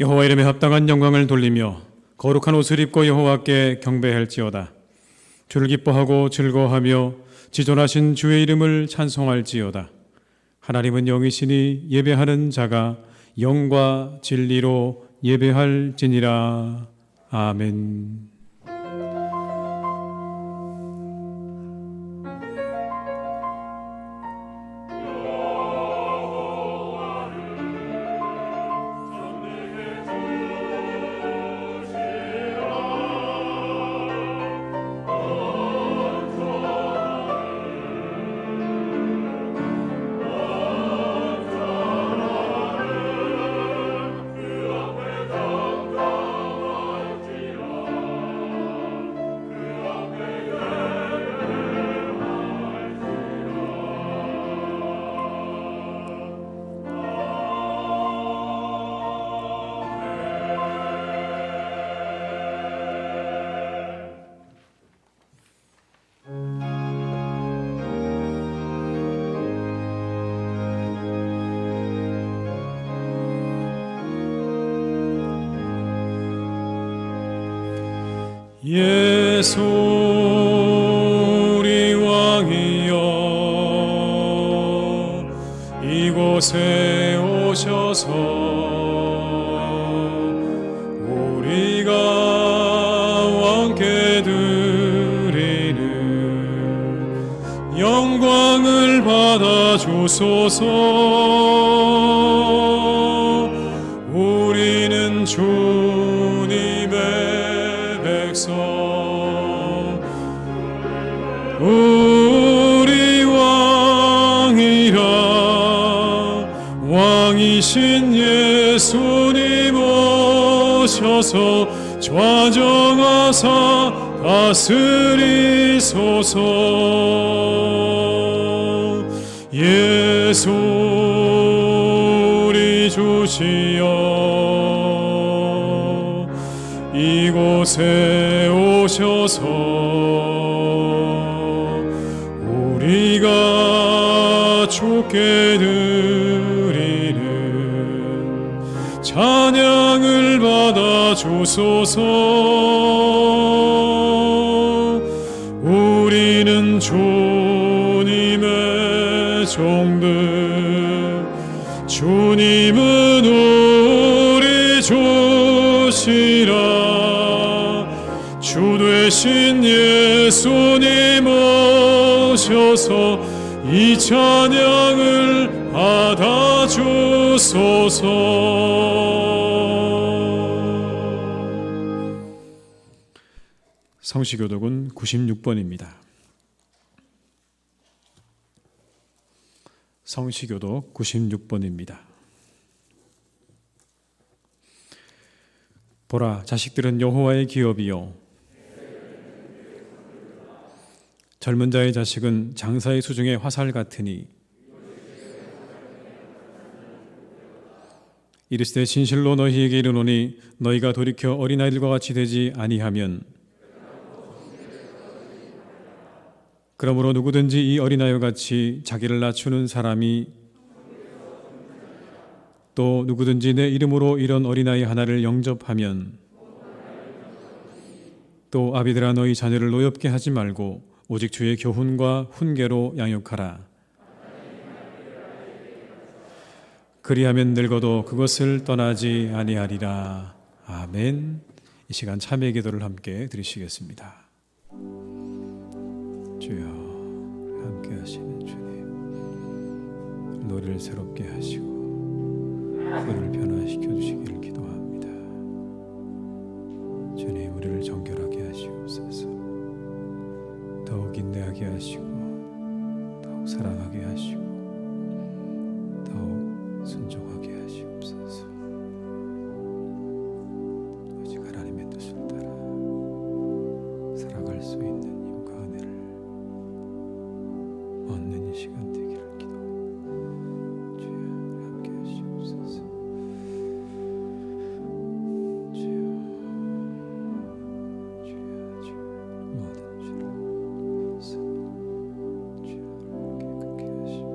여호와 이름에 합당한 영광을 돌리며 거룩한 옷을 입고 여호와께 경배할지어다. 주를 기뻐하고 즐거워하며 지존하신 주의 이름을 찬송할지어다. 하나님은 영이시니 예배하는 자가 영과 진리로 예배할지니라. 아멘. 예수 우리 왕이여 이곳에 오셔서 우리가 왕께 드리는 영광을 받아 주소서. 우리는 주님의 우리 왕이라 왕이신 예수님 오셔서 좌정하사 다스리소서. 예수 우리 주시여 이곳에 오셔서 우리가 주께 드리는 찬양을 받아 주소서. 우리는 주님의 종들, 주님은 우리 주시라. 주 되신 예수님 오셔서 이 찬양을 받아 주소서. 성시교독은 96번입니다. 성시교독 96번입니다. 보라, 자식들은 여호와의 기업이요 젊은 자의 자식은 장사의 수중의 화살 같으니 이르시되 진실로 너희에게 이르노니 너희가 돌이켜 어린아이들과 같이 되지 아니하면 그러므로 누구든지 이 어린아이와 같이 자기를 낮추는 사람이 또 누구든지 내 이름으로 이런 어린아이 하나를 영접하면 또 아비들아 너희 자녀를 노엽게 하지 말고 오직 주의 교훈과 훈계로 양육하라. 그리하면 늙어도 그것을 떠나지 아니하리라. 아멘. 이 시간 참회 기도를 함께 드리시겠습니다. 주여, 함께 하시는 주님, 노래를 새롭게 하시고 우리를 변화시켜 주시기를 기도합니다. 주님, 우리를 정결하게 하시옵소서. 더욱 인내하게 하시고 더욱 사랑하게 하시고 더욱 순종하게 하시옵소서. 오직 하나님의 뜻을 따라 살아갈 수 있는 힘과 은혜를 얻는 이 시간 되기를 기도합니다. 주여, 함께 하시옵소서. 주여, 주여, 모든 죄를 깨끗게 하시고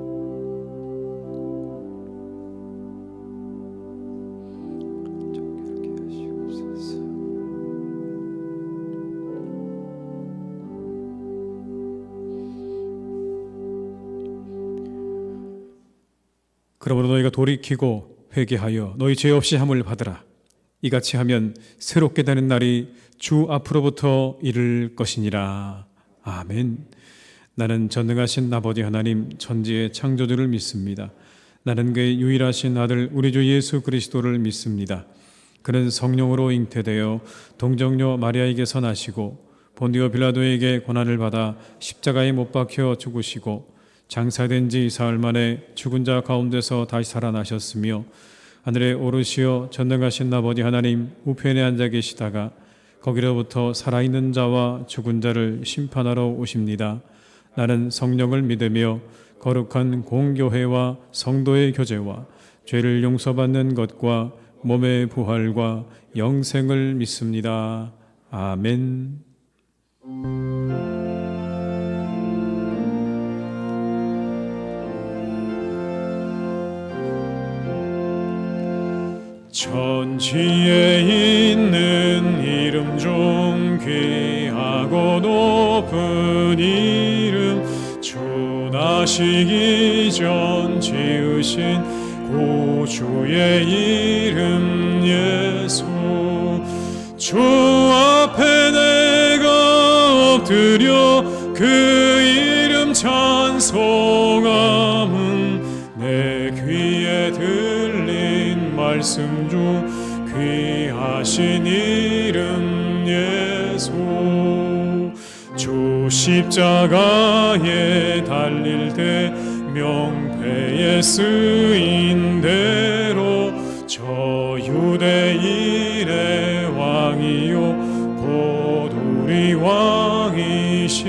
그러므로 너희가 돌이키고 회개하여 너희 죄 없이 함을 받으라. 이같이 하면 새롭게 되는 날이 주 앞으로부터 이를 것이니라. 아멘. 나는 전능하신 아버지 하나님 천지의 창조주를 믿습니다. 나는 그의 유일하신 아들 우리 주 예수 그리스도를 믿습니다. 그는 성령으로 잉태되어 동정녀 마리아에게서 나시고 본디오 빌라도에게 고난을 받아 십자가에 못 박혀 죽으시고 장사된 지 사흘 만에 죽은 자 가운데서 다시 살아나셨으며 하늘에 오르시어 전능하신 아버지 하나님 우편에 앉아 계시다가 거기로부터 살아있는 자와 죽은 자를 심판하러 오십니다. 나는 성령을 믿으며 거룩한 공교회와 성도의 교제와 죄를 용서받는 것과 몸의 부활과 영생을 믿습니다. 아멘. 천지에 있는 이름 중 귀하고 높은 이름 주 나시기 전 지으신 구주의 이름 예수 주 앞에 내가 엎드려 그 이름 찬송함은 내 귀에 들린 말씀 중 귀하신 이름 예수 주 십자가에 달릴 때 명패에 쓰인 대로 저 유대인의 왕이요 곧 우리 왕이시라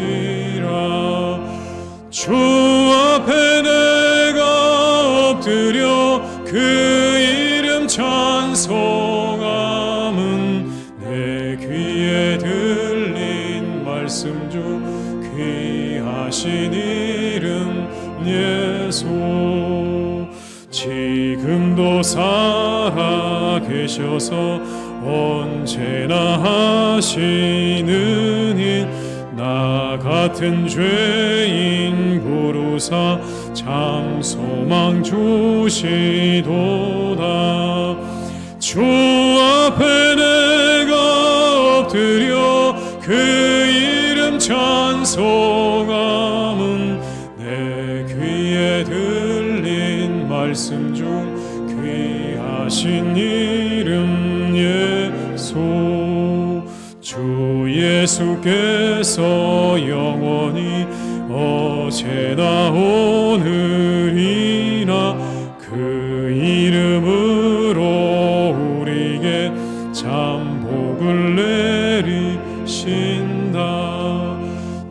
주 앞에 내가 엎드려 그 이름 찬송함은 내 귀에 들린 말씀 중 귀하신 이름 예수 지금도 살아 계셔서 언제나 하시는 일 나 같은 죄인 부르사 참 소망 주시도다 주 앞에 내가 엎드려 그 이름 찬송함은 내 귀에 들린 말씀 중 귀하신 이름 예수 주 예수께서 영원히 어제나 오늘이나 그 이름으로 우리에게 참 복을 내리신다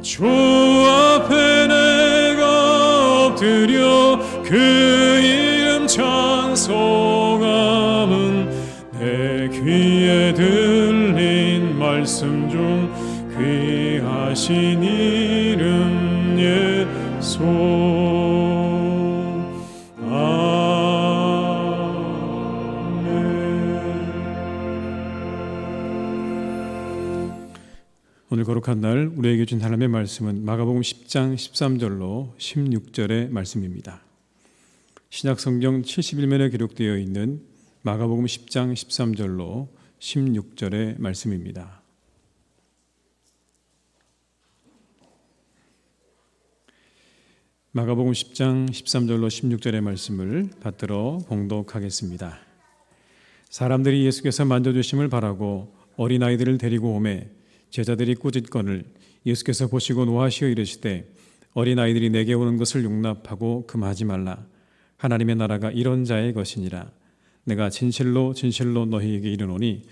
주 앞에 내가 엎드려 그 이름 찬송함은 내 귀에 들린 말씀 중 귀하신 이름 예수 오늘 거룩한 날 우리에게 준 하나님의 말씀은 마가복음 10장 13절로 16절의 말씀입니다. 신약성경 71면에 기록되어 있는 마가복음 10장 13절로 16절의 말씀입니다. 마가복음 10장 13절로 16절의 말씀을 받들어 봉독하겠습니다. 사람들이 예수께서 만져주심을 바라고 어린아이들을 데리고 오매 제자들이 꾸짖거늘 예수께서 보시고 노하시어 이르시되 어린아이들이 내게 오는 것을 용납하고 금하지 말라. 하나님의 나라가 이런 자의 것이니라. 내가 진실로 진실로 너희에게 이르노니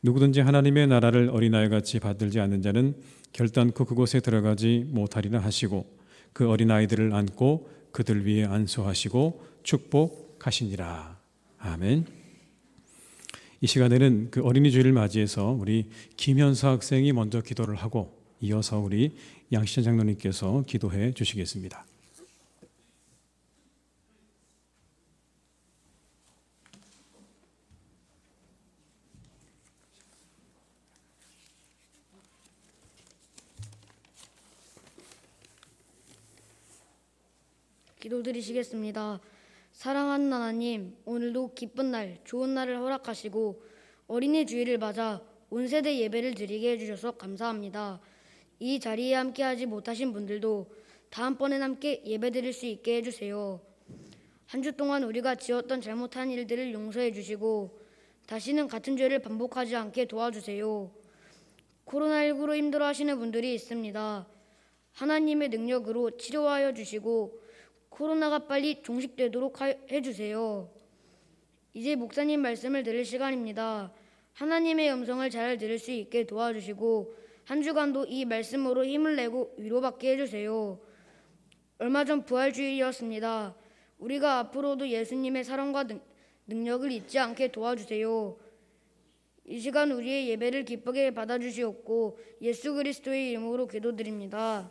누구든지 하나님의 나라를 어린아이같이 받들지 않는 자는 결단코 그곳에 들어가지 못하리라 하시고 그 어린아이들을 안고 그들 위에 안수하시고 축복하시니라. 아멘. 이 시간에는 그 어린이 주일을 맞이해서 우리 김현서 학생이 먼저 기도를 하고 이어서 우리 양시찬 장로님께서 기도해 주시겠습니다. 기도드리시겠습니다. 사랑하는 하나님, 오늘도 기쁜 날, 좋은 날을 허락하시고 어린이 주일을 맞아 온 세대 예배를 드리게 해주셔서 감사합니다. 이 자리에 함께하지 못하신 분들도 다음번엔 함께 예배 드릴 수 있게 해주세요. 한 주 동안 우리가 지었던 잘못한 일들을 용서해 주시고 다시는 같은 죄를 반복하지 않게 도와주세요. 코로나19로 힘들어하시는 분들이 있습니다. 하나님의 능력으로 치료하여 주시고 코로나가 빨리 종식되도록 해주세요. 이제 목사님 말씀을 들을 시간입니다. 하나님의 음성을 잘 들을 수 있게 도와주시고 한 주간도 이 말씀으로 힘을 내고 위로받게 해주세요. 얼마 전 부활주일이었습니다. 우리가 앞으로도 예수님의 사랑과 능력을 잊지 않게 도와주세요. 이 시간 우리의 예배를 기쁘게 받아주시옵고 예수 그리스도의 이름으로 기도드립니다.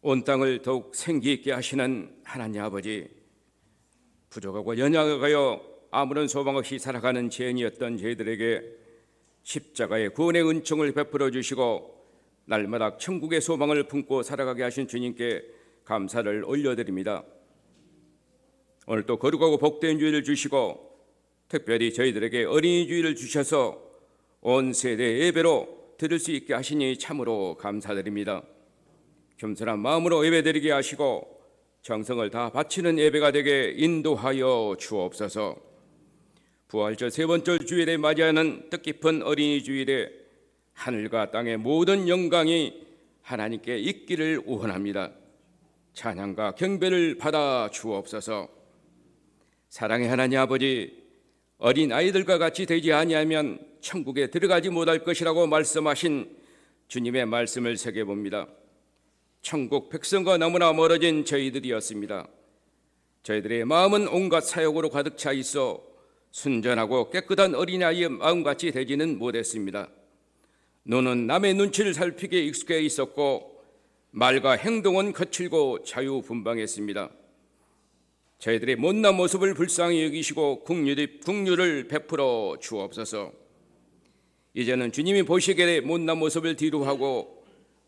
온 땅을 더욱 생기 있게 하시는 하나님 아버지, 부족하고 연약하여 아무런 소망 없이 살아가는 죄인이었던 저희들에게 십자가의 구원의 은총을 베풀어 주시고 날마다 천국의 소망을 품고 살아가게 하신 주님께 감사를 올려드립니다. 오늘 또 거룩하고 복된 주일을 주시고 특별히 저희들에게 어린이 주일을 주셔서 온 세대 예배로 드릴 수 있게 하시니 참으로 감사드립니다. 겸손한 마음으로 예배드리게 하시고 정성을 다 바치는 예배가 되게 인도하여 주옵소서. 부활절 세 번째 주일에 맞이하는 뜻깊은 어린이 주일에 하늘과 땅의 모든 영광이 하나님께 있기를 원합니다. 찬양과 경배를 받아 주옵소서. 사랑의 하나님 아버지, 어린 아이들과 같이 되지 아니하면 천국에 들어가지 못할 것이라고 말씀하신 주님의 말씀을 새겨봅니다. 천국 백성과 너무나 멀어진 저희들이었습니다. 저희들의 마음은 온갖 사욕으로 가득 차 있어 순전하고 깨끗한 어린아이의 마음같이 되지는 못했습니다. 눈은 남의 눈치를 살피기에 익숙해 있었고 말과 행동은 거칠고 자유분방했습니다. 저희들의 못난 모습을 불쌍히 여기시고 긍휼을 베풀어 주옵소서. 이제는 주님이 보시기에 못난 모습을 뒤로하고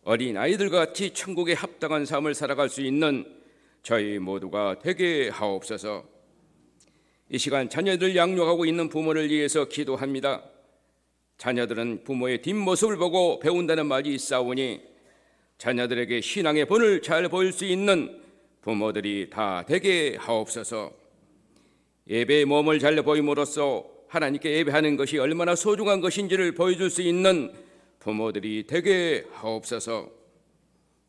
어린 아이들과 같이 천국에 합당한 삶을 살아갈 수 있는 저희 모두가 되게 하옵소서. 이 시간 자녀들 양육하고 있는 부모를 위해서 기도합니다. 자녀들은 부모의 뒷모습을 보고 배운다는 말이 있사오니 자녀들에게 신앙의 본을 잘 보일 수 있는 부모들이 다 되게 하옵소서. 예배의 몸을 잘 보임으로써 하나님께 예배하는 것이 얼마나 소중한 것인지를 보여줄 수 있는 부모들이 되게 하옵소서.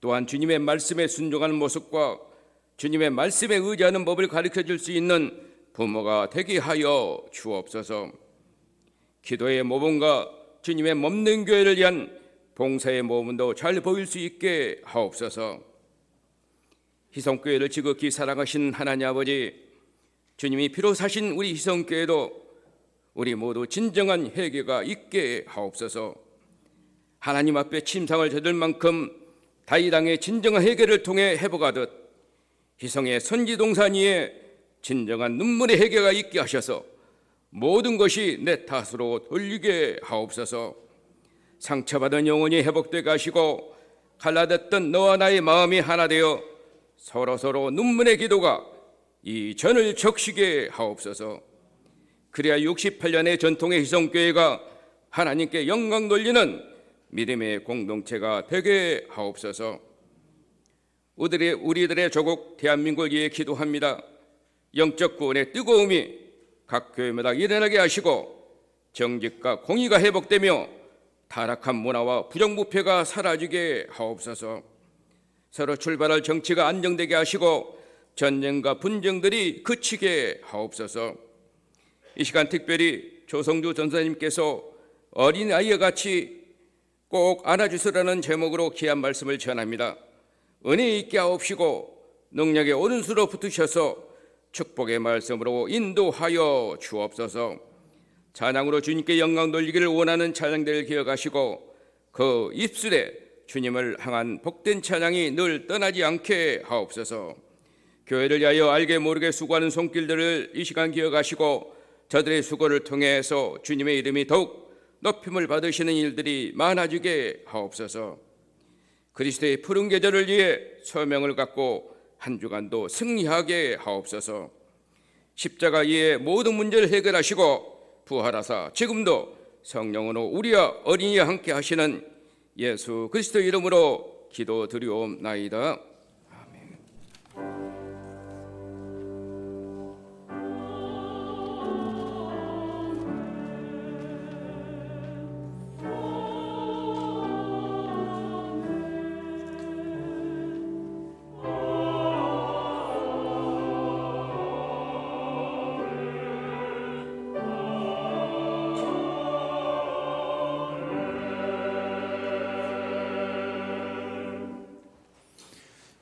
또한 주님의 말씀에 순종하는 모습과 주님의 말씀에 의지하는 법을 가르쳐 줄 수 있는 부모가 되게 하여 주옵소서. 기도의 모범과 주님의 몸된 교회를 위한 봉사의 모범도 잘 보일 수 있게 하옵소서. 희성교회를 지극히 사랑하신 하나님 아버지, 주님이 피로 사신 우리 희성교회도 우리 모두 진정한 회개가 있게 하옵소서. 하나님 앞에 침상을 젖을 만큼 다윗왕의 진정한 회개를 통해 회복하듯 희성의 선지동산 위에 진정한 눈물의 회개가 있게 하셔서 모든 것이 내 탓으로 돌리게 하옵소서. 상처받은 영혼이 회복되게 하시고 갈라졌던 너와 나의 마음이 하나 되어 서로 눈물의 기도가 이 전을 적시게 하옵소서. 그래야 68년의 전통의 희성교회가 하나님께 영광 돌리는 믿음의 공동체가 되게 하옵소서. 우리들의 조국 대한민국을 위해 기도합니다. 영적 구원의 뜨거움이 각 교회마다 일어나게 하시고 정직과 공의가 회복되며 타락한 문화와 부정부패가 사라지게 하옵소서. 서로 출발할 정치가 안정되게 하시고 전쟁과 분쟁들이 그치게 하옵소서. 이 시간 특별히 조성주 전사님께서 어린아이와 같이 꼭 안아주시라는 제목으로 귀한 말씀을 전합니다. 은혜 있게 하옵시고 능력의 오른수로 붙으셔서 축복의 말씀으로 인도하여 주옵소서. 찬양으로 주님께 영광 돌리기를 원하는 찬양들을 기억하시고 그 입술에 주님을 향한 복된 찬양이 늘 떠나지 않게 하옵소서. 교회를 위하여 알게 모르게 수고하는 손길들을 이 시간 기억하시고 저들의 수고를 통해서 주님의 이름이 더욱 높임을 받으시는 일들이 많아지게 하옵소서. 그리스도의 푸른 계절을 위해 소명을 갖고 한 주간도 승리하게 하옵소서. 십자가 위에 모든 문제를 해결하시고 부활하사 지금도 성령으로 우리와 어린이와 함께 하시는 예수 그리스도 이름으로 기도드리옵나이다.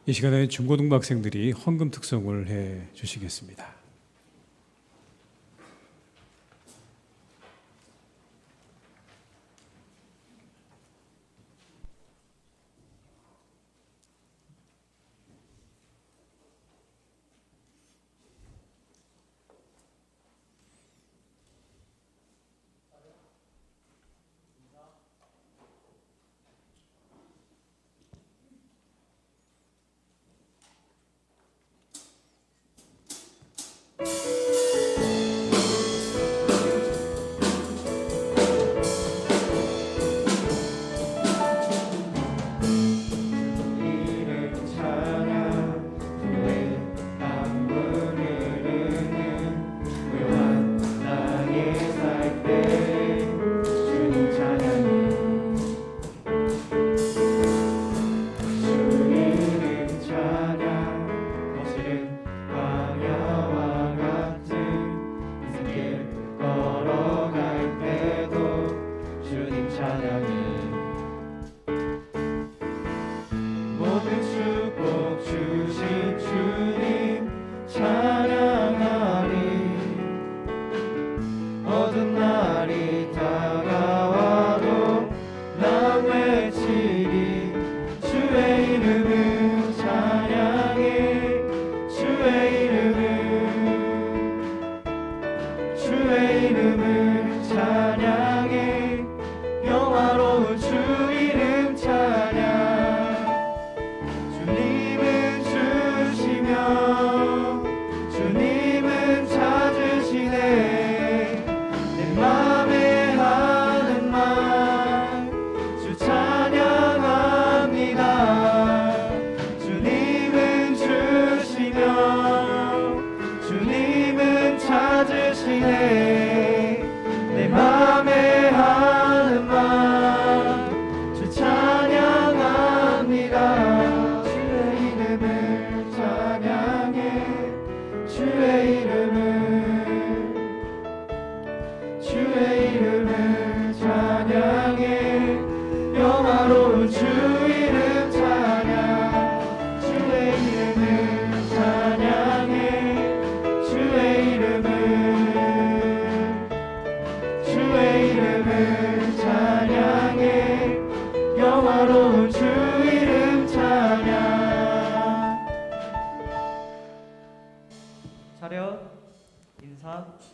이 시간에 중고등부 학생들이 헌금 특송을 해 주시겠습니다.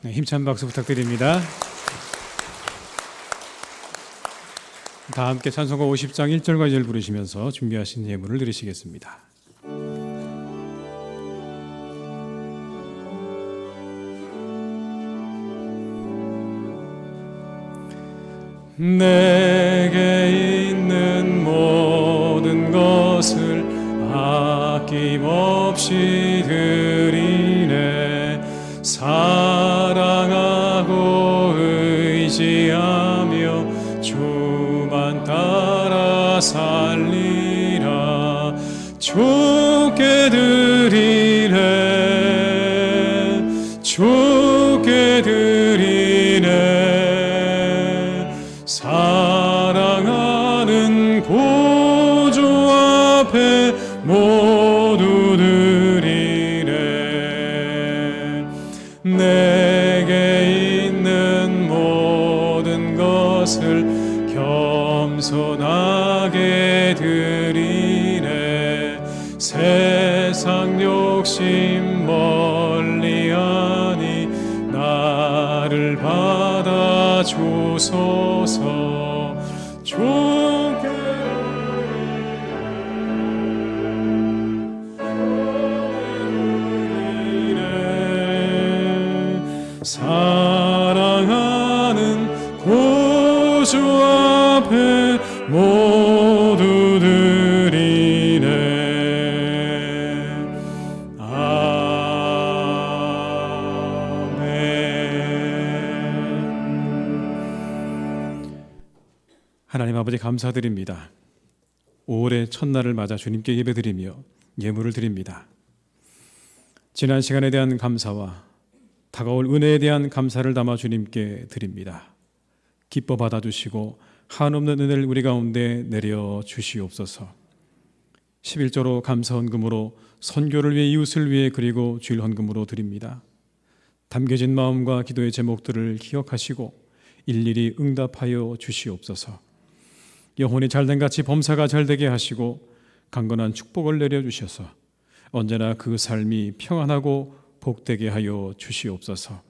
네, 힘찬 박수 부탁드립니다. 다 함께 찬송가 50장 1절과 2절 부르시면서 준비하신 예물을 드리시겠습니다. 내게 있는 모든 것을 아낌없이 드리네. 사랑하고 의지하며 주만 따라 살리라. 주께 드리네. 주께 드리네. 사랑하는 구주 앞에 모두 드리네. 내게 있는 모든 것을 겸손하게 드리네. 세상 욕심 멀리하니 나를 주소서. 주께 사랑하는 구주 앞에 모두 드리네. 아멘. 하나님 아버지 감사드립니다. 5월의 첫날을 맞아 주님께 예배드리며 예물을 드립니다. 지난 시간에 대한 감사와 다가올 은혜에 대한 감사를 담아 주님께 드립니다. 기뻐 받아주시고 한없는 은혜를 우리 가운데 내려 주시옵소서. 11조로 감사 헌금으로 선교를 위해 이웃을 위해 그리고 주일 헌금으로 드립니다. 담겨진 마음과 기도의 제목들을 기억하시고 일일이 응답하여 주시옵소서. 영혼이 잘된 같이 범사가 잘되게 하시고 강건한 축복을 내려주셔서 언제나 그 삶이 평안하고 복되게 하여 주시옵소서.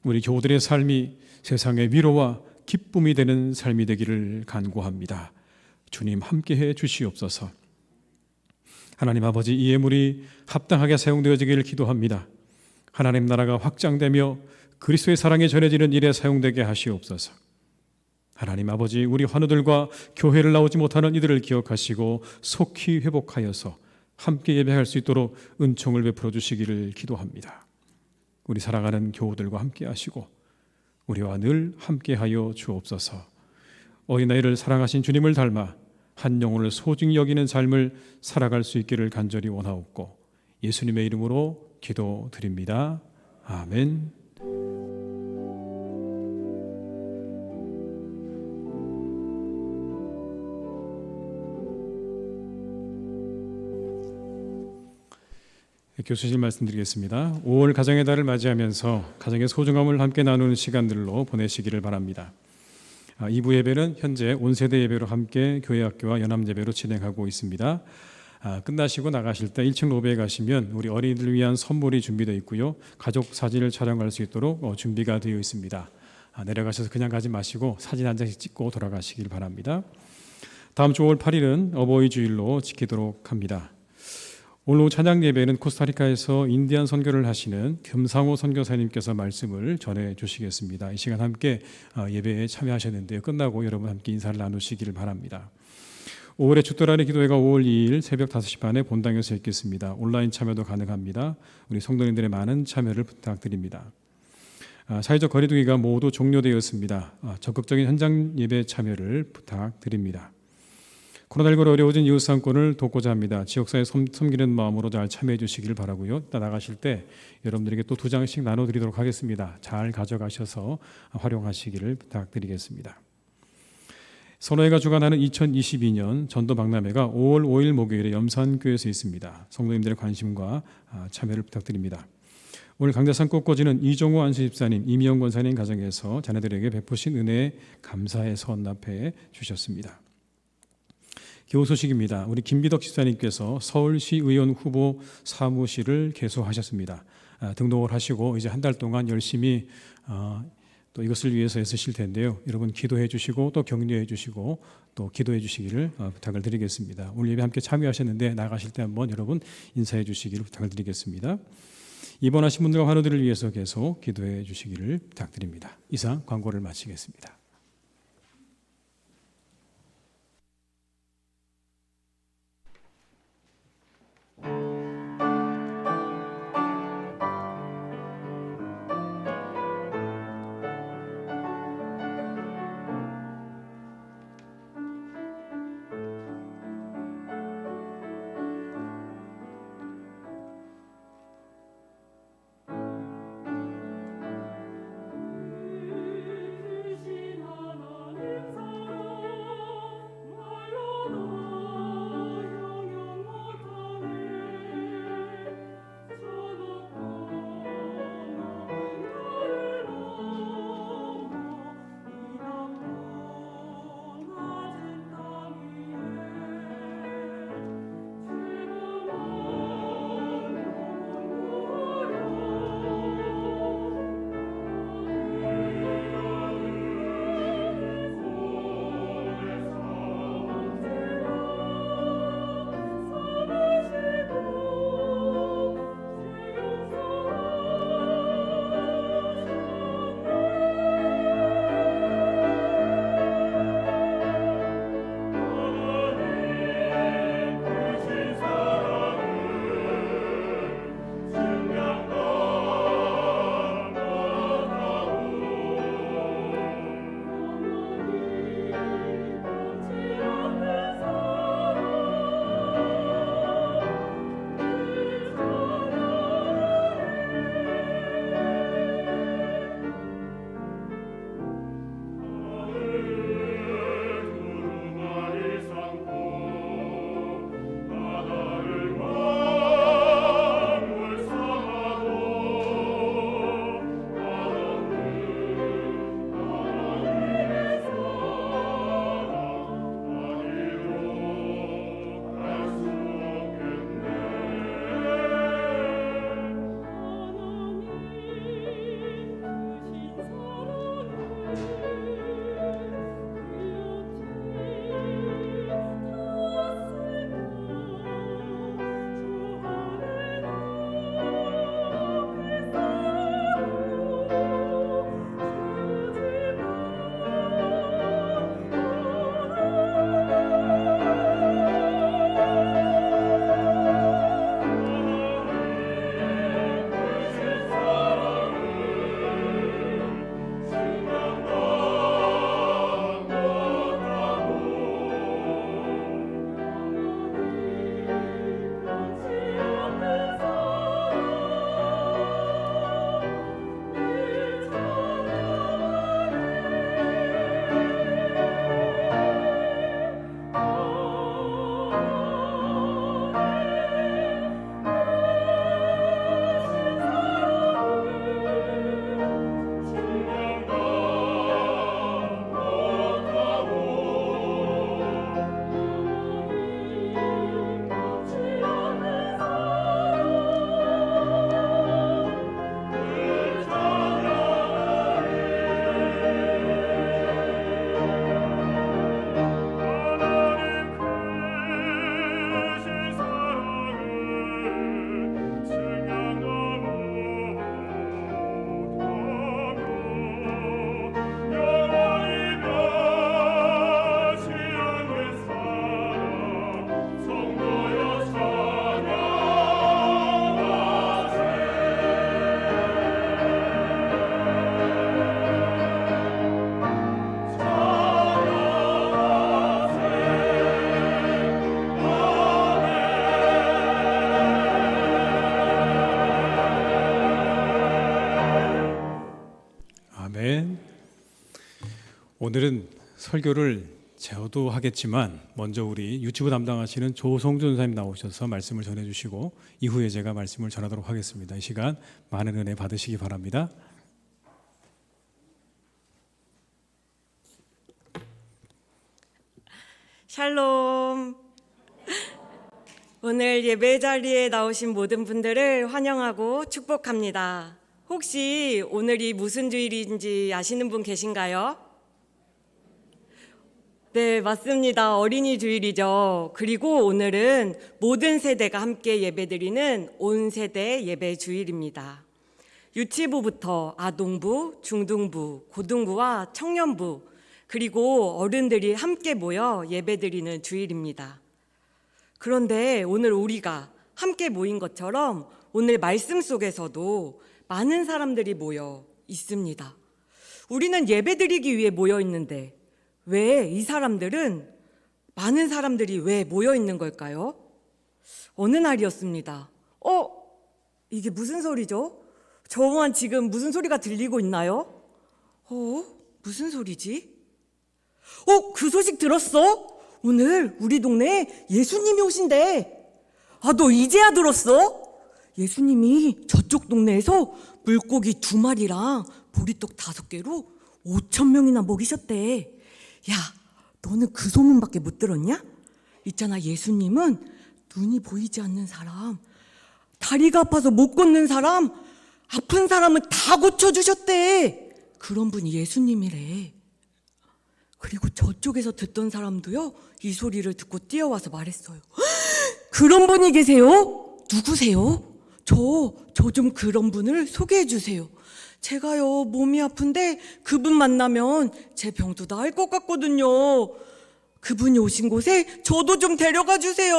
우리 교우들의 삶이 세상의 위로와 기쁨이 되는 삶이 되기를 간구합니다. 주님 함께해 주시옵소서. 하나님 아버지, 이 예물이 합당하게 사용되어지기를 기도합니다. 하나님 나라가 확장되며 그리스도의 사랑이 전해지는 일에 사용되게 하시옵소서. 하나님 아버지, 우리 환우들과 교회를 나오지 못하는 이들을 기억하시고 속히 회복하여서 함께 예배할 수 있도록 은총을 베풀어 주시기를 기도합니다. 우리 사랑하는 교우들과 함께 하시고 우리와 늘 함께하여 주옵소서. 어린아이를 사랑하신 주님을 닮아 한 영혼을 소중히 여기는 삶을 살아갈 수 있기를 간절히 원하옵고 예수님의 이름으로 기도드립니다. 아멘. 교수실 말씀드리겠습니다. 5월 가정의 달을 맞이하면서 가정의 소중함을 함께 나누는 시간들로 보내시기를 바랍니다. 2부 예배는 현재 온세대 예배로 함께 교회학교와 연합예배로 진행하고 있습니다. 끝나시고 나가실 때 1층 로비에 가시면 우리 어린이들을 위한 선물이 준비되어 있고요. 가족 사진을 촬영할 수 있도록 준비가 되어 있습니다. 내려가셔서 그냥 가지 마시고 사진 한 장씩 찍고 돌아가시길 바랍니다. 다음 주 5월 8일은 어버이 주일로 지키도록 합니다. 오늘 오후 찬양 예배는 코스타리카에서 인디안 선교를 하시는 금상호 선교사님께서 말씀을 전해 주시겠습니다. 이 시간 함께 예배에 참여하셨는데요. 끝나고 여러분 함께 인사를 나누시기를 바랍니다. 5월의 주도란의 기도회가 5월 2일 새벽 5시 반에 본당에서 있겠습니다. 온라인 참여도 가능합니다. 우리 성도님들의 많은 참여를 부탁드립니다. 사회적 거리두기가 모두 종료되었습니다. 적극적인 현장 예배 참여를 부탁드립니다. 코로나19로 어려워진 이웃 상권을 돕고자 합니다. 지역사회 섬기는 마음으로 잘 참여해 주시길 바라고요. 이따 나가실 때 여러분들에게 또 2장씩 나눠드리도록 하겠습니다. 잘 가져가셔서 활용하시기를 부탁드리겠습니다. 선호회가 주관하는 2022년 전도 박람회가 5월 5일 목요일에 염산교에서 있습니다. 성도님들의 관심과 참여를 부탁드립니다. 오늘 강대상 꽃꽂이는 이종호 안수집사님, 이미영 권사님 가정에서 자녀들에게 베푸신 은혜에 감사의 선납해 주셨습니다. 교우 소식입니다. 우리 김비덕 집사님께서 서울시 의원 후보 사무실을 개소하셨습니다. 등록을 하시고 이제 한 달 동안 열심히 또 이것을 위해서 애쓰실 텐데요. 여러분 기도해 주시고 또 격려해 주시고 또 기도해 주시기를 부탁을 드리겠습니다. 오늘 예배 함께 참여하셨는데 나가실 때 한번 여러분 인사해 주시기를 부탁을 드리겠습니다. 입원하신 분들과 환우들을 위해서 계속 기도해 주시기를 부탁드립니다. 이상 광고를 마치겠습니다. 아멘. 오늘은 설교를 저도 하겠지만 먼저 우리 유튜브 담당하시는 조성준 선생님 나오셔서 말씀을 전해주시고 이후에 제가 말씀을 전하도록 하겠습니다. 이 시간 많은 은혜 받으시기 바랍니다. 샬롬. 오늘 예배 자리에 나오신 모든 분들을 환영하고 축복합니다. 혹시 오늘이 무슨 주일인지 아시는 분 계신가요? 네, 맞습니다. 어린이 주일이죠. 그리고 오늘은 모든 세대가 함께 예배드리는 온 세대 예배 주일입니다. 유치부부터 아동부, 중등부, 고등부와 청년부, 그리고 어른들이 함께 모여 예배드리는 주일입니다. 그런데 오늘 우리가 함께 모인 것처럼 오늘 말씀 속에서도 많은 사람들이 모여 있습니다. 우리는 예배드리기 위해 모여 있는데 왜 이 사람들은, 많은 사람들이 왜 모여 있는 걸까요? 어느 날이었습니다. 이게 무슨 소리죠? 저만 지금 무슨 소리가 들리고 있나요? 무슨 소리지? 그 소식 들었어? 오늘 우리 동네에 예수님이 오신대. 너 이제야 들었어? 예수님이 저쪽 동네에서 물고기 2마리랑 보리떡 5개로 5,000명이나 먹이셨대. 야, 너는 그 소문밖에 못 들었냐? 있잖아, 예수님은 눈이 보이지 않는 사람, 다리가 아파서 못 걷는 사람, 아픈 사람은 다 고쳐주셨대. 그런 분이 예수님이래. 그리고 저쪽에서 듣던 사람도요, 이 소리를 듣고 뛰어와서 말했어요. 그런 분이 계세요? 누구세요? 저 좀 그런 분을 소개해 주세요. 제가요, 몸이 아픈데 그분 만나면 제 병도 나을 것 같거든요. 그분이 오신 곳에 저도 좀 데려가 주세요.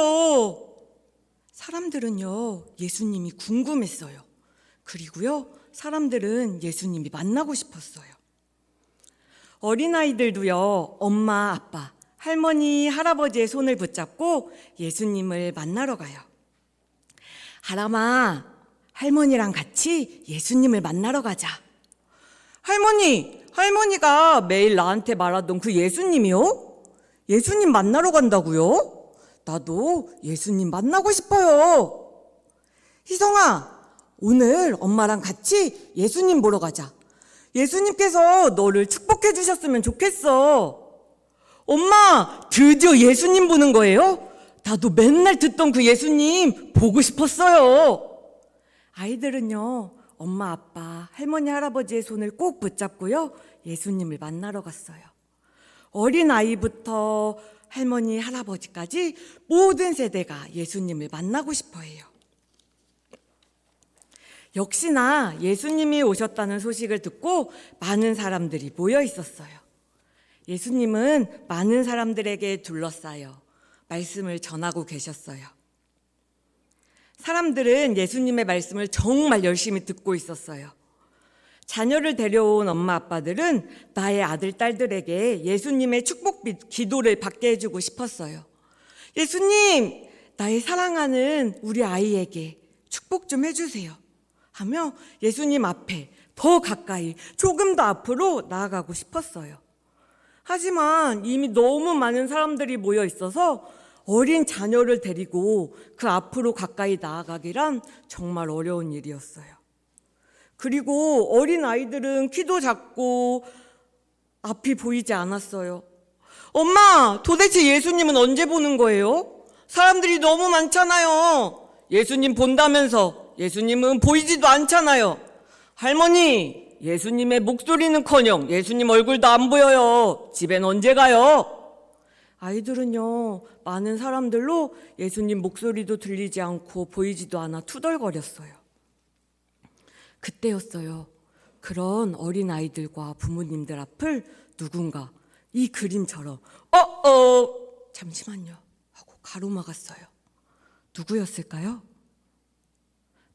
사람들은요, 예수님이 궁금했어요. 그리고요, 사람들은 예수님이 만나고 싶었어요. 어린아이들도요, 엄마, 아빠, 할머니, 할아버지의 손을 붙잡고 예수님을 만나러 가요. 하람아, 할머니랑 같이 예수님을 만나러 가자. 할머니가 매일 나한테 말하던 그 예수님이요? 예수님 만나러 간다고요? 나도 예수님 만나고 싶어요. 희성아, 오늘 엄마랑 같이 예수님 보러 가자. 예수님께서 너를 축복해 주셨으면 좋겠어. 엄마, 드디어 예수님 보는 거예요? 나도 맨날 듣던 그 예수님 보고 싶었어요. 아이들은요, 엄마, 아빠, 할머니, 할아버지의 손을 꼭 붙잡고요, 예수님을 만나러 갔어요. 어린 아이부터 할머니, 할아버지까지 모든 세대가 예수님을 만나고 싶어 해요. 역시나 예수님이 오셨다는 소식을 듣고 많은 사람들이 모여 있었어요. 예수님은 많은 사람들에게 둘러싸여 말씀을 전하고 계셨어요. 사람들은 예수님의 말씀을 정말 열심히 듣고 있었어요. 자녀를 데려온 엄마 아빠들은 나의 아들 딸들에게 예수님의 축복 기도를 받게 해주고 싶었어요. 예수님, 나의 사랑하는 우리 아이에게 축복 좀 해주세요 하며 예수님 앞에 더 가까이, 조금 더 앞으로 나아가고 싶었어요. 하지만 이미 너무 많은 사람들이 모여 있어서 어린 자녀를 데리고 그 앞으로 가까이 나아가기란 정말 어려운 일이었어요. 그리고 어린 아이들은 키도 작고 앞이 보이지 않았어요. 엄마, 도대체 예수님은 언제 보는 거예요? 사람들이 너무 많잖아요. 예수님 본다면서 예수님은 보이지도 않잖아요. 할머니, 예수님의 목소리는커녕 예수님 얼굴도 안 보여요. 집엔 언제 가요? 아이들은요, 많은 사람들로 예수님 목소리도 들리지 않고 보이지도 않아 투덜거렸어요. 그때였어요. 그런 어린 아이들과 부모님들 앞을 누군가 이 그림처럼 잠시만요 하고 가로막았어요. 누구였을까요?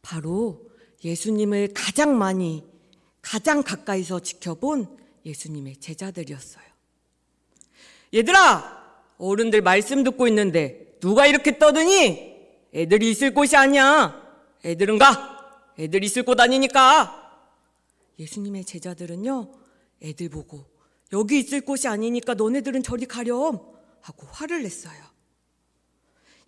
바로 예수님을 가장 가까이서 지켜본 예수님의 제자들이었어요. 얘들아, 어른들 말씀 듣고 있는데 누가 이렇게 떠드니? 애들이 있을 곳이 아니야. 애들은 가. 애들 있을 곳 아니니까. 예수님의 제자들은요, 애들 보고 여기 있을 곳이 아니니까 너네들은 저리 가렴 하고 화를 냈어요.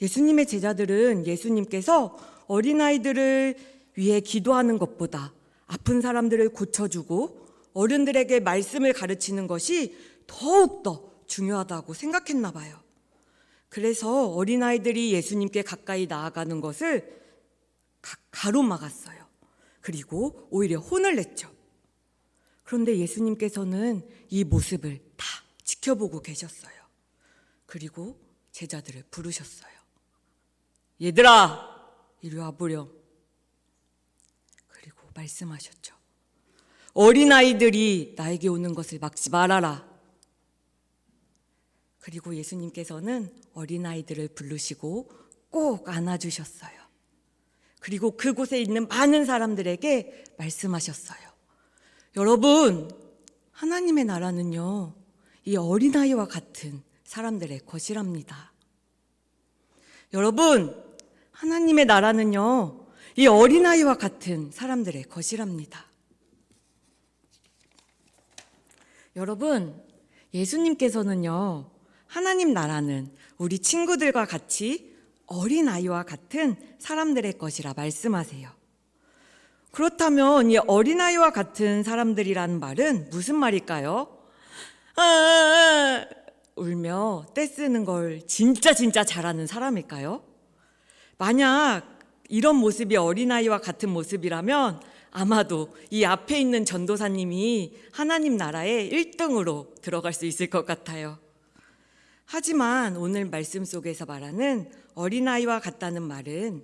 예수님의 제자들은 예수님께서 어린아이들을 위해 기도하는 것보다 아픈 사람들을 고쳐주고 어른들에게 말씀을 가르치는 것이 더욱더 중요하다고 생각했나 봐요. 그래서 어린아이들이 예수님께 가까이 나아가는 것을 가로막았어요. 그리고 오히려 혼을 냈죠. 그런데 예수님께서는 이 모습을 다 지켜보고 계셨어요. 그리고 제자들을 부르셨어요. 얘들아, 이리 와보렴. 그리고 말씀하셨죠. 어린아이들이 나에게 오는 것을 막지 말아라. 그리고 예수님께서는 어린아이들을 부르시고 꼭 안아주셨어요. 그리고 그곳에 있는 많은 사람들에게 말씀하셨어요. 여러분, 하나님의 나라는요, 이 어린아이와 같은 사람들의 것이랍니다. 여러분, 하나님의 나라는요, 이 어린아이와 같은 사람들의 것이랍니다. 여러분, 예수님께서는요, 하나님 나라는 우리 친구들과 같이 어린아이와 같은 사람들의 것이라 말씀하세요. 그렇다면 이 어린아이와 같은 사람들이라는 말은 무슨 말일까요? 울며 떼쓰는 걸 진짜 잘하는 사람일까요? 만약 이런 모습이 어린아이와 같은 모습이라면 아마도 이 앞에 있는 전도사님이 하나님 나라에 1등으로 들어갈 수 있을 것 같아요. 하지만 오늘 말씀 속에서 말하는 어린아이와 같다는 말은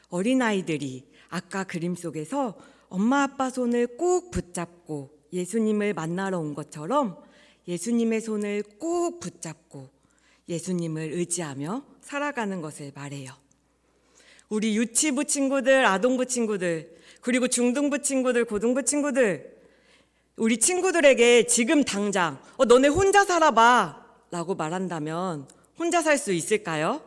어린아이들이 아까 그림 속에서 엄마 아빠 손을 꼭 붙잡고 예수님을 만나러 온 것처럼 예수님의 손을 꼭 붙잡고 예수님을 의지하며 살아가는 것을 말해요. 우리 유치부 친구들, 아동부 친구들, 그리고 중등부 친구들, 고등부 친구들, 우리 친구들에게 지금 당장 너네 혼자 살아봐 라고 말한다면 혼자 살 수 있을까요?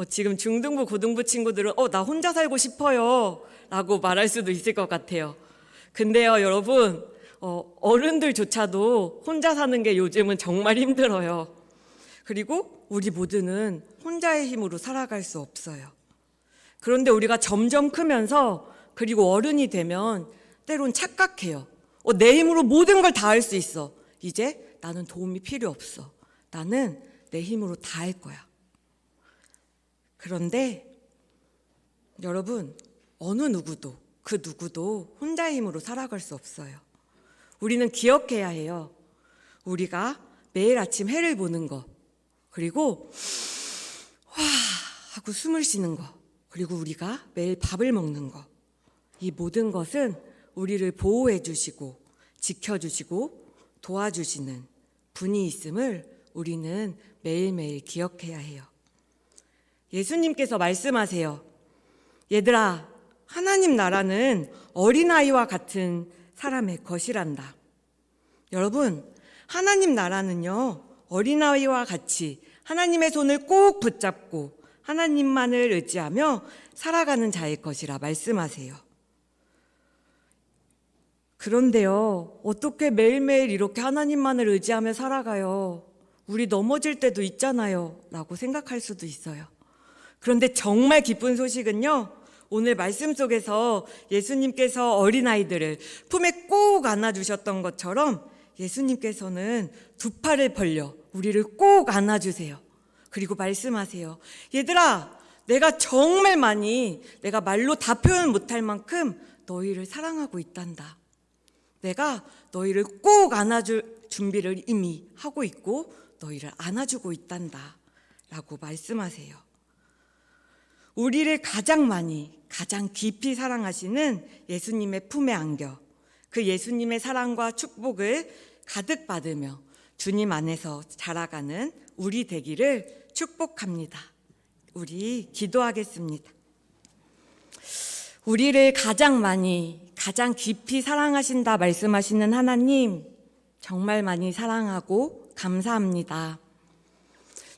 지금 중등부, 고등부 친구들은 나 혼자 살고 싶어요 라고 말할 수도 있을 것 같아요. 근데요, 여러분, 어른들조차도 혼자 사는 게 요즘은 정말 힘들어요. 그리고 우리 모두는 혼자의 힘으로 살아갈 수 없어요. 그런데 우리가 점점 크면서 그리고 어른이 되면 때론 착각해요. 내 힘으로 모든 걸 다 할 수 있어. 이제 나는 도움이 필요 없어. 나는 내 힘으로 다 할 거야. 그런데 여러분, 어느 누구도 그 누구도 혼자의 힘으로 살아갈 수 없어요. 우리는 기억해야 해요. 우리가 매일 아침 해를 보는 거, 그리고 와 하고 숨을 쉬는 거, 그리고 우리가 매일 밥을 먹는 거, 이 모든 것은 우리를 보호해 주시고 지켜주시고 도와주시는 분이 있음을 우리는 매일매일 기억해야 해요. 예수님께서 말씀하세요. 얘들아, 하나님 나라는 어린아이와 같은 사람의 것이란다. 여러분, 하나님 나라는요, 어린아이와 같이 하나님의 손을 꼭 붙잡고 하나님만을 의지하며 살아가는 자의 것이라 말씀하세요. 그런데요, 어떻게 매일매일 이렇게 하나님만을 의지하며 살아가요? 우리 넘어질 때도 있잖아요 라고 생각할 수도 있어요. 그런데 정말 기쁜 소식은요, 오늘 말씀 속에서 예수님께서 어린아이들을 품에 꼭 안아주셨던 것처럼 예수님께서는 두 팔을 벌려 우리를 꼭 안아주세요. 그리고 말씀하세요. 얘들아, 내가 정말 많이, 내가 말로 다 표현 못할 만큼 너희를 사랑하고 있단다. 내가 너희를 꼭 안아줄 준비를 이미 하고 있고 너희를 안아주고 있단다 라고 말씀하세요. 우리를 가장 많이, 가장 깊이 사랑하시는 예수님의 품에 안겨 그 예수님의 사랑과 축복을 가득 받으며 주님 안에서 자라가는 우리 되기를 축복합니다. 우리 기도하겠습니다. 우리를 가장 많이, 가장 깊이 사랑하신다 말씀하시는 하나님, 정말 많이 사랑하고 감사합니다.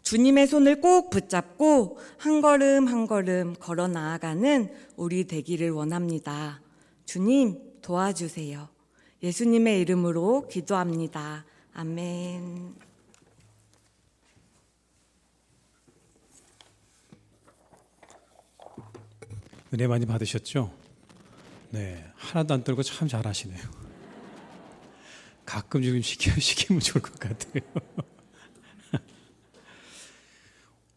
주님의 손을 꼭 붙잡고 한 걸음 한 걸음 걸어 나아가는 우리 되기를 원합니다. 주님, 도와주세요. 예수님의 이름으로 기도합니다. 아멘. 은혜 많이 받으셨죠? 네, 하나도 안 떨고 참 잘하시네요. 가끔 좀 시키면 좋을 것 같아요.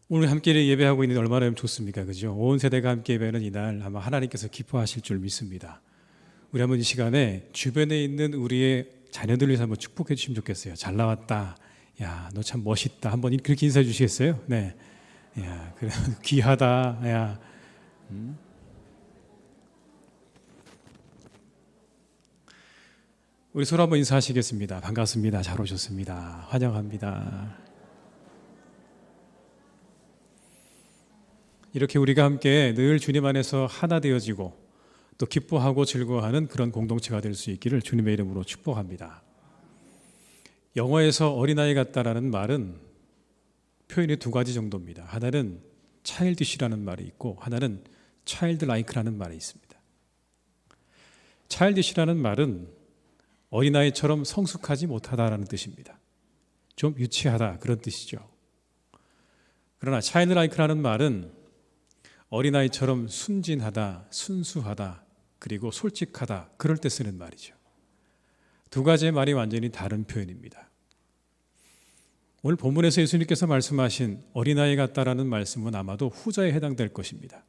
오늘 함께 예배하고 있는데 얼마나 좋습니까? 그죠? 온 세대가 함께 예배하는 이날 아마 하나님께서 기뻐하실 줄 믿습니다. 우리 한번 이 시간에 주변에 있는 우리의 자녀들을 위해서 한번 축복해 주시면 좋겠어요. 잘 나왔다. 야, 너 참 멋있다. 한번 그렇게 인사해 주시겠어요? 네. 야, 그래 귀하다. 야. 우리 서로 한번 인사하시겠습니다. 반갑습니다. 잘 오셨습니다. 환영합니다. 이렇게 우리가 함께 늘 주님 안에서 하나 되어지고 또 기뻐하고 즐거워하는 그런 공동체가 될 수 있기를 주님의 이름으로 축복합니다. 영어에서 어린아이 같다라는 말은 표현이 두 가지 정도입니다. 하나는 childish라는 말이 있고 하나는 childlike라는 말이 있습니다. childish라는 말은 어린아이처럼 성숙하지 못하다라는 뜻입니다. 좀 유치하다 그런 뜻이죠. 그러나 childlike라는 말은 어린아이처럼 순진하다, 순수하다, 그리고 솔직하다 그럴 때 쓰는 말이죠. 두 가지의 말이 완전히 다른 표현입니다. 오늘 본문에서 예수님께서 말씀하신 어린아이 같다라는 말씀은 아마도 후자에 해당될 것입니다.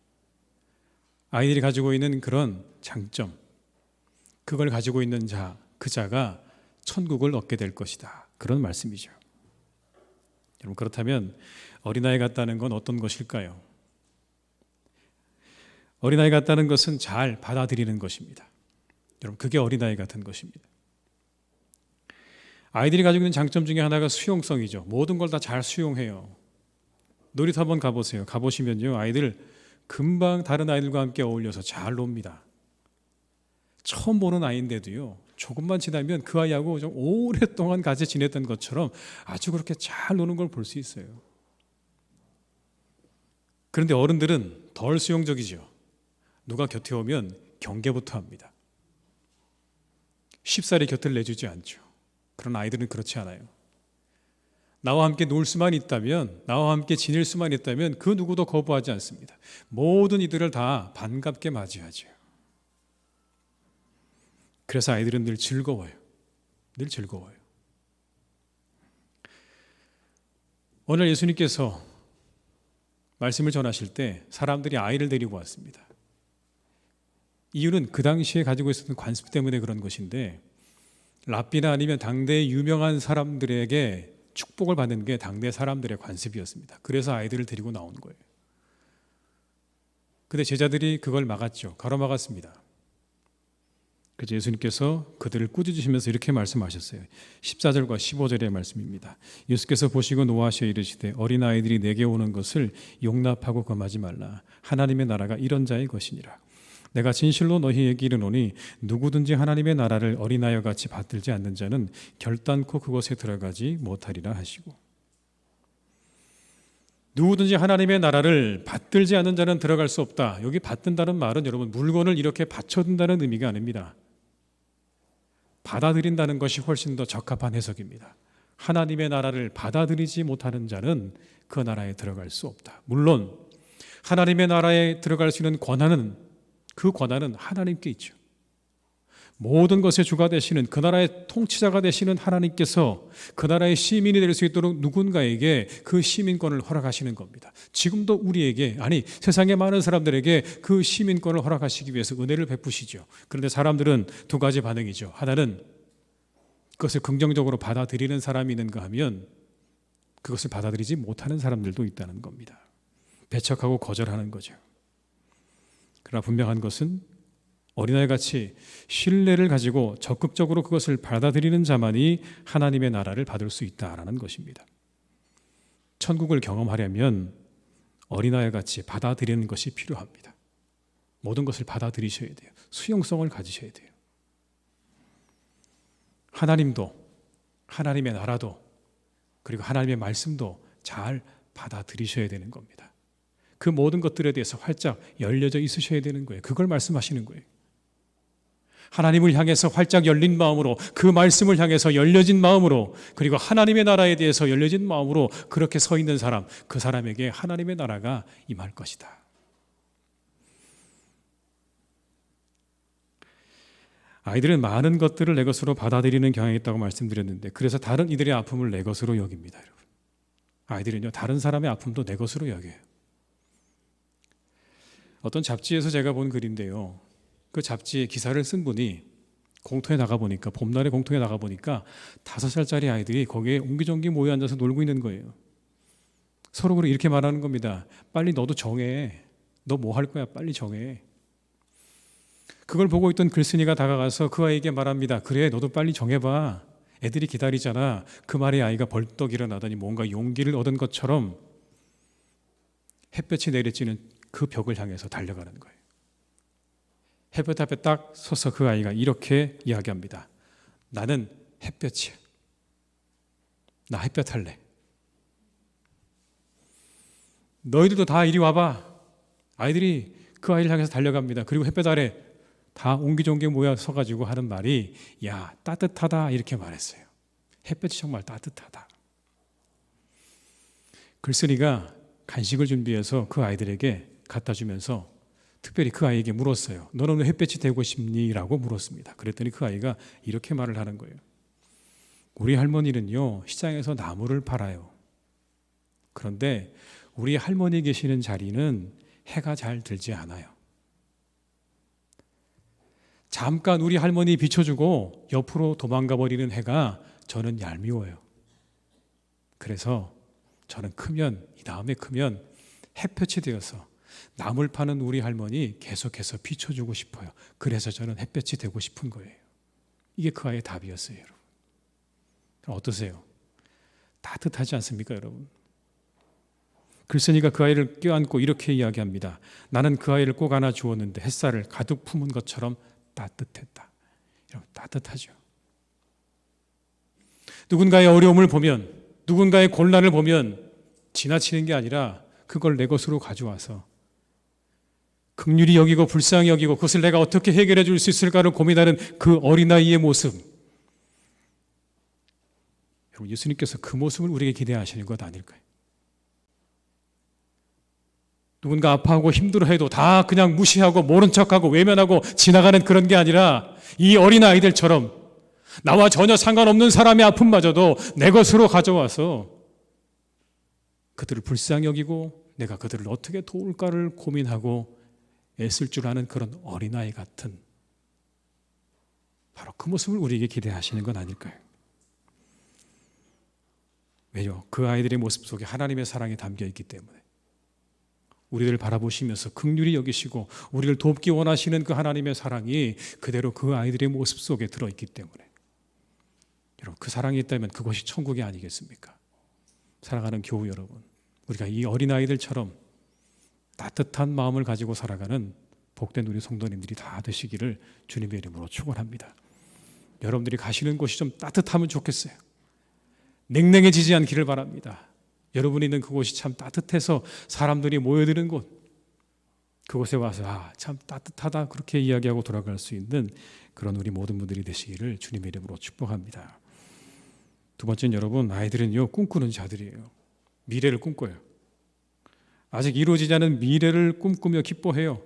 아이들이 가지고 있는 그런 장점, 그걸 가지고 있는 자, 그 자가 천국을 얻게 될 것이다. 그런 말씀이죠. 여러분 그렇다면 어린아이 같다는 건 어떤 것일까요? 어린아이 같다는 것은 잘 받아들이는 것입니다. 여러분 그게 어린아이 같은 것입니다. 아이들이 가지고 있는 장점 중에 하나가 수용성이죠. 모든 걸 다 잘 수용해요. 놀이터 한번 가보세요. 가보시면요 아이들 금방 다른 아이들과 함께 어울려서 잘 놉니다. 처음 보는 아이인데도요 조금만 지나면 그 아이하고 좀 오랫동안 같이 지냈던 것처럼 아주 그렇게 잘 노는 걸 볼 수 있어요. 그런데 어른들은 덜 수용적이죠. 누가 곁에 오면 경계부터 합니다. 쉽사리 곁을 내주지 않죠. 그런 아이들은 그렇지 않아요. 나와 함께 놀 수만 있다면, 나와 함께 지낼 수만 있다면 그 누구도 거부하지 않습니다. 모든 이들을 다 반갑게 맞이하죠. 그래서 아이들은 늘 즐거워요. 늘 즐거워요. 오늘 예수님께서 말씀을 전하실 때 사람들이 아이를 데리고 왔습니다. 이유는 그 당시에 가지고 있었던 관습 때문에 그런 것인데 랍비나 아니면 당대의 유명한 사람들에게 축복을 받는 게 당대 사람들의 관습이었습니다. 그래서 아이들을 데리고 나온 거예요. 근데 제자들이 그걸 막았죠. 가로막았습니다. 그래서 예수님께서 그들을 꾸짖으시면서 이렇게 말씀하셨어요. 14절과 15절의 말씀입니다. 예수께서 보시고 노하시어 이르시되 어린아이들이 내게 오는 것을 용납하고 금하지 말라. 하나님의 나라가 이런 자의 것이니라. 내가 진실로 너희에게 이르노니 누구든지 하나님의 나라를 어린아이와 같이 받들지 않는 자는 결단코 그곳에 들어가지 못하리라 하시고, 누구든지 하나님의 나라를 받들지 않는 자는 들어갈 수 없다. 여기 받든다는 말은 여러분 물건을 이렇게 받쳐둔다는 의미가 아닙니다. 받아들인다는 것이 훨씬 더 적합한 해석입니다. 하나님의 나라를 받아들이지 못하는 자는 그 나라에 들어갈 수 없다. 물론 하나님의 나라에 들어갈 수 있는 그 권한은 하나님께 있죠. 모든 것의 주가 되시는 그 나라의 통치자가 되시는 하나님께서 그 나라의 시민이 될 수 있도록 누군가에게 그 시민권을 허락하시는 겁니다. 지금도 우리에게, 아니 세상의 많은 사람들에게 그 시민권을 허락하시기 위해서 은혜를 베푸시죠. 그런데 사람들은 두 가지 반응이죠. 하나는 그것을 긍정적으로 받아들이는 사람이 있는가 하면 그것을 받아들이지 못하는 사람들도 있다는 겁니다. 배척하고 거절하는 거죠. 그러나 분명한 것은 어린아이같이 신뢰를 가지고 적극적으로 그것을 받아들이는 자만이 하나님의 나라를 받을 수 있다라는 것입니다. 천국을 경험하려면 어린아이같이 받아들이는 것이 필요합니다. 모든 것을 받아들이셔야 돼요. 수용성을 가지셔야 돼요. 하나님도, 하나님의 나라도, 그리고 하나님의 말씀도 잘 받아들이셔야 되는 겁니다. 그 모든 것들에 대해서 활짝 열려져 있으셔야 되는 거예요. 그걸 말씀하시는 거예요. 하나님을 향해서 활짝 열린 마음으로, 그 말씀을 향해서 열려진 마음으로, 그리고 하나님의 나라에 대해서 열려진 마음으로 그렇게 서 있는 사람, 그 사람에게 하나님의 나라가 임할 것이다. 아이들은 많은 것들을 내 것으로 받아들이는 경향이 있다고 말씀드렸는데, 그래서 다른 이들의 아픔을 내 것으로 여깁니다, 여러분. 아이들은요, 다른 사람의 아픔도 내 것으로 여겨요. 어떤 잡지에서 제가 본 글인데요, 그 잡지에 기사를 쓴 분이 공터에 나가보니까, 봄날에 공터에 나가보니까 5살짜리 아이들이 거기에 옹기종기 모여 앉아서 놀고 있는 거예요. 서로 이렇게 말하는 겁니다. 빨리 너도 정해. 너 뭐 할 거야? 빨리 정해. 그걸 보고 있던 글쓴이가 다가가서 그 아이에게 말합니다. 그래, 너도 빨리 정해봐. 애들이 기다리잖아. 그 말에 아이가 벌떡 일어나더니 뭔가 용기를 얻은 것처럼 햇볕이 내리쬐는 그 벽을 향해서 달려가는 거예요. 햇볕 앞에 딱 서서 그 아이가 이렇게 이야기합니다. 나는 햇볕이야. 나 햇볕 할래. 너희들도 다 이리 와봐. 아이들이 그 아이를 향해서 달려갑니다. 그리고 햇볕 아래 다 옹기종기 모여 서가지고 하는 말이, 야, 따뜻하다, 이렇게 말했어요. 햇볕이 정말 따뜻하다. 글쓴이가 간식을 준비해서 그 아이들에게 갖다 주면서 특별히 그 아이에게 물었어요. 너는 왜 햇볕이 되고 싶니? 라고 물었습니다. 그랬더니 그 아이가 이렇게 말을 하는 거예요. 우리 할머니는요, 시장에서 나무를 팔아요. 그런데 우리 할머니 계시는 자리는 해가 잘 들지 않아요. 잠깐 우리 할머니 비춰주고 옆으로 도망가 버리는 해가 저는 얄미워요. 그래서 저는 크면, 이 다음에 크면 햇볕이 되어서 나물 파는 우리 할머니 계속해서 비춰주고 싶어요. 그래서 저는 햇볕이 되고 싶은 거예요. 이게 그 아이의 답이었어요, 여러분. 어떠세요? 따뜻하지 않습니까, 여러분? 글쓴이가 그 아이를 껴안고 이렇게 이야기합니다. 나는 그 아이를 꼭 안아 주었는데 햇살을 가득 품은 것처럼 따뜻했다. 여러분, 따뜻하죠. 누군가의 어려움을 보면, 누군가의 곤란을 보면 지나치는 게 아니라 그걸 내 것으로 가져와서 긍휼히 여기고 불쌍히 여기고 그것을 내가 어떻게 해결해 줄 수 있을까를 고민하는 그 어린아이의 모습. 여러분, 예수님께서 그 모습을 우리에게 기대하시는 것 아닐까요? 누군가 아파하고 힘들어해도 다 그냥 무시하고 모른 척하고 외면하고 지나가는 그런 게 아니라 이 어린아이들처럼 나와 전혀 상관없는 사람의 아픔마저도 내 것으로 가져와서 그들을 불쌍히 여기고 내가 그들을 어떻게 도울까를 고민하고 애쓸 줄 아는 그런 어린아이 같은, 바로 그 모습을 우리에게 기대하시는 건 아닐까요? 왜요? 그 아이들의 모습 속에 하나님의 사랑이 담겨 있기 때문에. 우리를 바라보시면서 긍휼히 여기시고 우리를 돕기 원하시는 그 하나님의 사랑이 그대로 그 아이들의 모습 속에 들어있기 때문에. 여러분, 그 사랑이 있다면 그것이 천국이 아니겠습니까? 사랑하는 교우 여러분, 우리가 이 어린아이들처럼 따뜻한 마음을 가지고 살아가는 복된 우리 성도님들이 다 되시기를 주님의 이름으로 축원합니다. 여러분들이 가시는 곳이 좀 따뜻하면 좋겠어요. 냉랭해지지 않기를 바랍니다. 여러분이 있는 그곳이 참 따뜻해서 사람들이 모여드는 곳, 그곳에 와서 참 따뜻하다 그렇게 이야기하고 돌아갈 수 있는 그런 우리 모든 분들이 되시기를 주님의 이름으로 축복합니다. 두 번째는 여러분, 아이들은요 꿈꾸는 자들이에요. 미래를 꿈꿔요. 아직 이루어지지 않은 미래를 꿈꾸며 기뻐해요.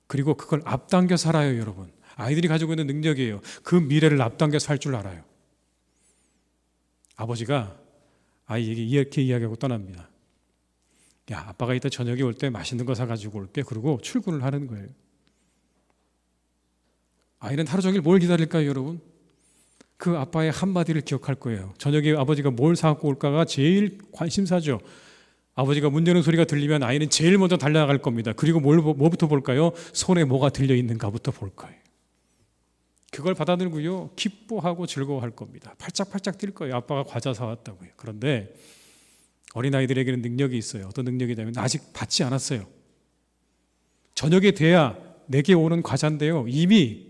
그리고 그걸 앞당겨 살아요. 여러분, 아이들이 가지고 있는 능력이에요. 그 미래를 앞당겨 살 줄 알아요. 아버지가 아이에게 이렇게 이야기하고 떠납니다. 야, 아빠가 이따 저녁에 올 때 맛있는 거 사가지고 올게. 그러고 출근을 하는 거예요. 아이는 하루 종일 뭘 기다릴까요, 여러분? 그 아빠의 한마디를 기억할 거예요. 저녁에 아버지가 뭘 사갖고 올까가 제일 관심사죠. 아버지가 문 여는 소리가 들리면 아이는 제일 먼저 달려나갈 겁니다. 그리고 뭐부터 볼까요? 손에 뭐가 들려있는가부터 볼 거예요. 그걸 받아들고요, 기뻐하고 즐거워할 겁니다. 팔짝팔짝 뛸 거예요. 아빠가 과자 사왔다고요. 그런데 어린아이들에게는 능력이 있어요. 어떤 능력이냐면 아직 받지 않았어요. 저녁에 돼야 내게 오는 과자인데요, 이미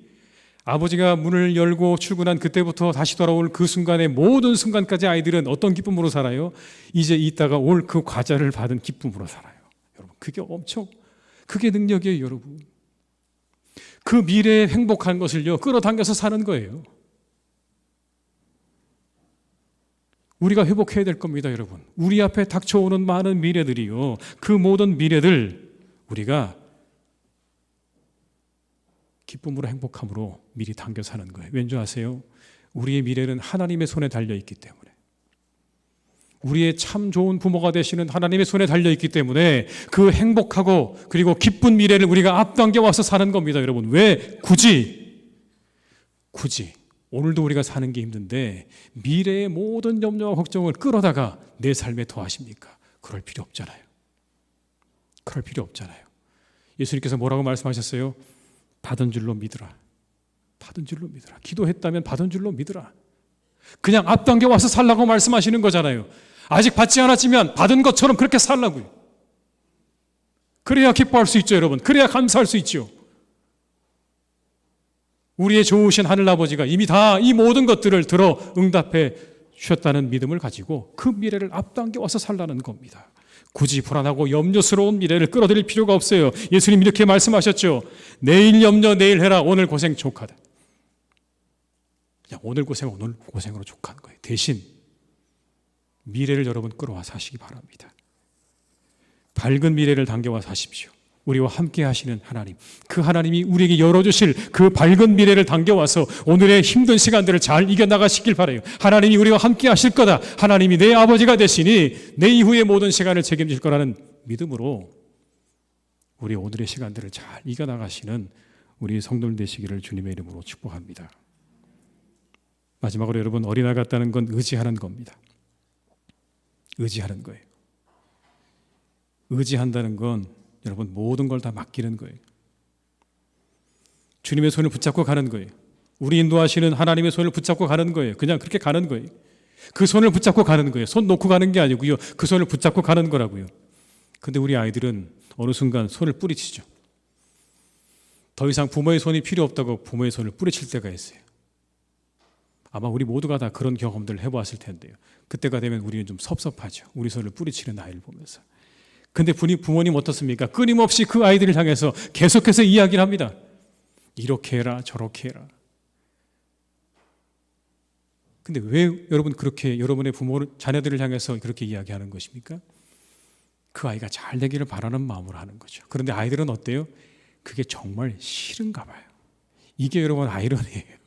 아버지가 문을 열고 출근한 그때부터 다시 돌아올 그 순간의 모든 순간까지 아이들은 어떤 기쁨으로 살아요? 이제 이따가 올 그 과자를 받은 기쁨으로 살아요. 여러분, 그게 능력이에요, 여러분. 그 미래의 행복한 것을요 끌어당겨서 사는 거예요. 우리가 회복해야 될 겁니다, 여러분. 우리 앞에 닥쳐오는 많은 미래들이요, 그 모든 미래들 우리가 기쁨으로 행복함으로 미리 당겨 사는 거예요. 왠지 아세요? 우리의 미래는 하나님의 손에 달려있기 때문에, 우리의 참 좋은 부모가 되시는 하나님의 손에 달려있기 때문에 그 행복하고 그리고 기쁜 미래를 우리가 앞당겨 와서 사는 겁니다, 여러분. 왜 굳이 오늘도 우리가 사는 게 힘든데 미래의 모든 염려와 걱정을 끌어다가 내 삶에 더하십니까? 그럴 필요 없잖아요. 그럴 필요 없잖아요. 예수님께서 뭐라고 말씀하셨어요? 받은 줄로 믿으라. 받은 줄로 믿으라. 기도했다면 받은 줄로 믿으라. 그냥 앞당겨 와서 살라고 말씀하시는 거잖아요. 아직 받지 않았지만 받은 것처럼 그렇게 살라고요. 그래야 기뻐할 수 있죠, 여러분. 그래야 감사할 수 있죠. 우리의 좋으신 하늘아버지가 이미 다 이 모든 것들을 들어 응답해 주셨다는 믿음을 가지고 그 미래를 앞당겨 와서 살라는 겁니다. 굳이 불안하고 염려스러운 미래를 끌어들일 필요가 없어요. 예수님 이렇게 말씀하셨죠. 내일 염려 내일 해라. 오늘 고생 족하다. 그냥 오늘 고생 오늘 고생으로 족한 거예요. 대신 미래를 여러분 끌어와 사시기 바랍니다. 밝은 미래를 당겨와 사십시오. 우리와 함께 하시는 하나님, 그 하나님이 우리에게 열어주실 그 밝은 미래를 당겨와서 오늘의 힘든 시간들을 잘 이겨나가시길 바라요. 하나님이 우리와 함께 하실 거다. 하나님이 내 아버지가 되시니 내 이후의 모든 시간을 책임질 거라는 믿음으로 우리 오늘의 시간들을 잘 이겨나가시는 우리 성도들 되시기를 주님의 이름으로 축복합니다. 마지막으로 여러분, 어린아이 같다는 건 의지하는 겁니다. 의지하는 거예요. 의지한다는 건 여러분 모든 걸 다 맡기는 거예요. 주님의 손을 붙잡고 가는 거예요. 우리 인도하시는 하나님의 손을 붙잡고 가는 거예요. 그냥 그렇게 가는 거예요. 그 손을 붙잡고 가는 거예요. 손 놓고 가는 게 아니고요. 그 손을 붙잡고 가는 거라고요. 근데 우리 아이들은 어느 순간 손을 뿌리치죠. 더 이상 부모의 손이 필요 없다고 부모의 손을 뿌리칠 때가 있어요. 아마 우리 모두가 다 그런 경험들을 해보았을 텐데요. 그때가 되면 우리는 좀 섭섭하죠. 우리 손을 뿌리치는 아이를 보면서. 근데 부모님 어떻습니까? 끊임없이 그 아이들을 향해서 계속해서 이야기를 합니다. 이렇게 해라, 저렇게 해라. 근데 왜 여러분 그렇게 여러분의 자녀들을 향해서 그렇게 이야기하는 것입니까? 그 아이가 잘 되기를 바라는 마음으로 하는 거죠. 그런데 아이들은 어때요? 그게 정말 싫은가 봐요. 이게 여러분 아이러니예요.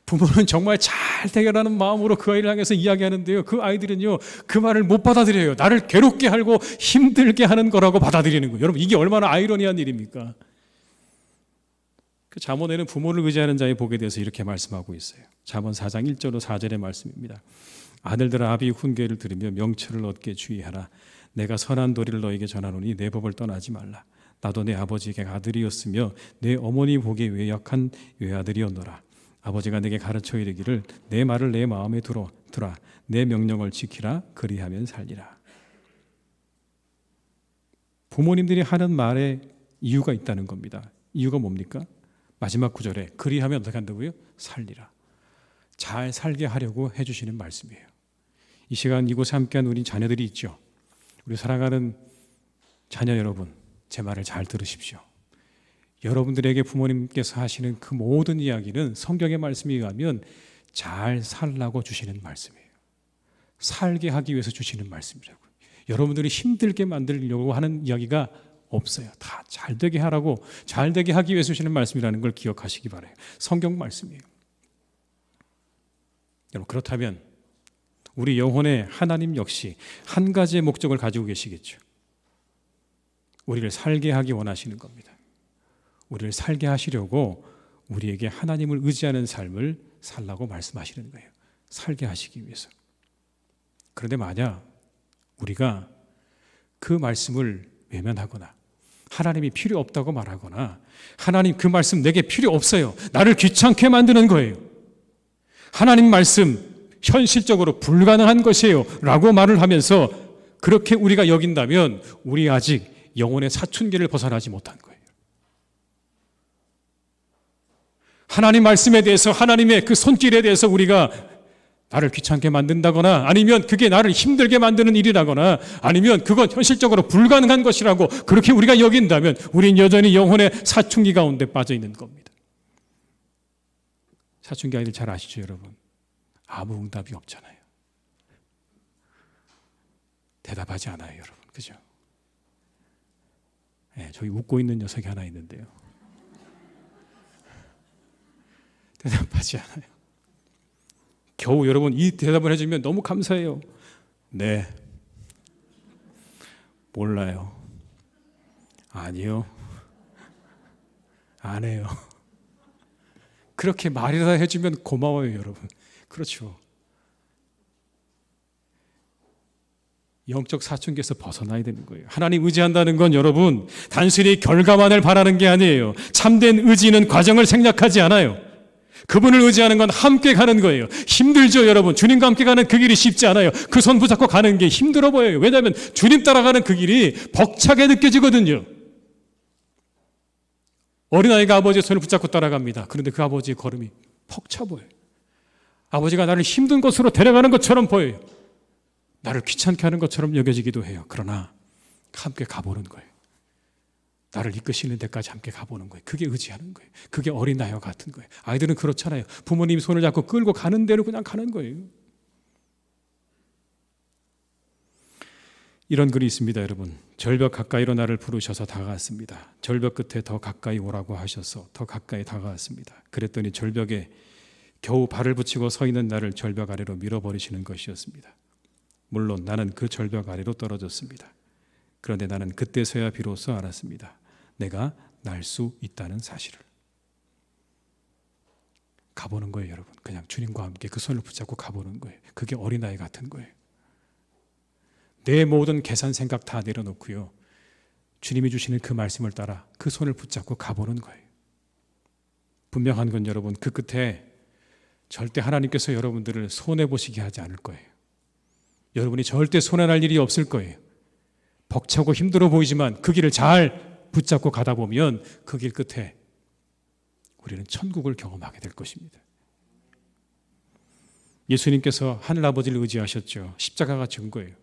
부모는 정말 잘 되게라는 마음으로 그 아이를 향해서 이야기하는데요, 그 아이들은요 그 말을 못 받아들여요. 나를 괴롭게 하고 힘들게 하는 거라고 받아들이는 거예요. 여러분 이게 얼마나 아이러니한 일입니까? 그 잠언에는 부모를 의지하는 자의 복에 대해서 이렇게 말씀하고 있어요. 잠언 4장 1절로 4절의 말씀입니다. 아들들아 아비의 훈계를 들으며 명철을 얻게 주의하라. 내가 선한 도리를 너에게 전하노니 내 법을 떠나지 말라. 나도 내 아버지에게 아들이었으며 내 어머니 보기에 외약한 외아들이었노라. 아버지가 내게 가르쳐 이르기를 내 말을 내 마음에 두라. 내 명령을 지키라. 그리하면 살리라. 부모님들이 하는 말에 이유가 있다는 겁니다. 이유가 뭡니까? 마지막 구절에 그리하면 어떻게 한다고요? 살리라. 잘 살게 하려고 해주시는 말씀이에요. 이 시간 이곳에 함께한 우리 자녀들이 있죠. 우리 사랑하는 자녀 여러분, 제 말을 잘 들으십시오. 여러분들에게 부모님께서 하시는 그 모든 이야기는 성경의 말씀에 의하면 잘 살라고 주시는 말씀이에요. 살게 하기 위해서 주시는 말씀이라고요. 여러분들이 힘들게 만들려고 하는 이야기가 없어요. 다 잘 되게 하라고, 잘 되게 하기 위해서 주시는 말씀이라는 걸 기억하시기 바라요. 성경 말씀이에요. 여러분, 그렇다면 우리 영혼의 하나님 역시 한 가지의 목적을 가지고 계시겠죠. 우리를 살게 하기 원하시는 겁니다. 우리를 살게 하시려고 우리에게 하나님을 의지하는 삶을 살라고 말씀하시는 거예요. 살게 하시기 위해서. 그런데 만약 우리가 그 말씀을 외면하거나 하나님이 필요 없다고 말하거나 하나님 그 말씀 내게 필요 없어요. 나를 귀찮게 만드는 거예요. 하나님 말씀 현실적으로 불가능한 것이에요 라고 말을 하면서 그렇게 우리가 여긴다면 우리 아직 영혼의 사춘기를 벗어나지 못한 거예요. 하나님 말씀에 대해서, 하나님의 그 손길에 대해서 우리가 나를 귀찮게 만든다거나 아니면 그게 나를 힘들게 만드는 일이라거나 아니면 그건 현실적으로 불가능한 것이라고 그렇게 우리가 여긴다면 우린 여전히 영혼의 사춘기 가운데 빠져 있는 겁니다. 사춘기 아이들 잘 아시죠, 여러분? 아무 응답이 없잖아요. 대답하지 않아요, 여러분. 그죠? 네, 저기 웃고 있는 녀석이 하나 있는데요. 대답하지 않아요. 겨우 여러분 이 대답을 해주면 너무 감사해요. 네. 몰라요. 아니요. 안 해요. 그렇게 말이라 해주면 고마워요, 여러분. 그렇죠. 영적 사춘기에서 벗어나야 되는 거예요. 하나님 의지한다는 건 여러분 단순히 결과만을 바라는 게 아니에요. 참된 의지는 과정을 생략하지 않아요. 그분을 의지하는 건 함께 가는 거예요. 힘들죠, 여러분. 주님과 함께 가는 그 길이 쉽지 않아요. 그 손 붙잡고 가는 게 힘들어 보여요. 왜냐하면 주님 따라가는 그 길이 벅차게 느껴지거든요. 어린아이가 아버지의 손을 붙잡고 따라갑니다. 그런데 그 아버지의 걸음이 벅차 보여요. 아버지가 나를 힘든 곳으로 데려가는 것처럼 보여요. 나를 귀찮게 하는 것처럼 여겨지기도 해요. 그러나 함께 가보는 거예요. 나를 이끄시는 데까지 함께 가보는 거예요. 그게 의지하는 거예요. 그게 어린아이와 같은 거예요. 아이들은 그렇잖아요. 부모님이 손을 잡고 끌고 가는 대로 그냥 가는 거예요. 이런 글이 있습니다, 여러분. 절벽 가까이로 나를 부르셔서 다가왔습니다. 절벽 끝에 더 가까이 오라고 하셔서 더 가까이 다가왔습니다. 그랬더니 절벽에 겨우 발을 붙이고 서 있는 나를 절벽 아래로 밀어버리시는 것이었습니다. 물론 나는 그 절벽 아래로 떨어졌습니다. 그런데 나는 그때서야 비로소 알았습니다. 내가 날 수 있다는 사실을. 가보는 거예요, 여러분. 그냥 주님과 함께 그 손을 붙잡고 가보는 거예요. 그게 어린아이 같은 거예요. 내 모든 계산 생각 다 내려놓고요. 주님이 주시는 그 말씀을 따라 그 손을 붙잡고 가보는 거예요. 분명한 건 여러분, 그 끝에 절대 하나님께서 여러분들을 손해보시게 하지 않을 거예요. 여러분이 절대 손해날 일이 없을 거예요. 벅차고 힘들어 보이지만 그 길을 잘 붙잡고 가다 보면 그 길 끝에 우리는 천국을 경험하게 될 것입니다. 예수님께서 하늘아버지를 의지하셨죠. 십자가가 증거예요.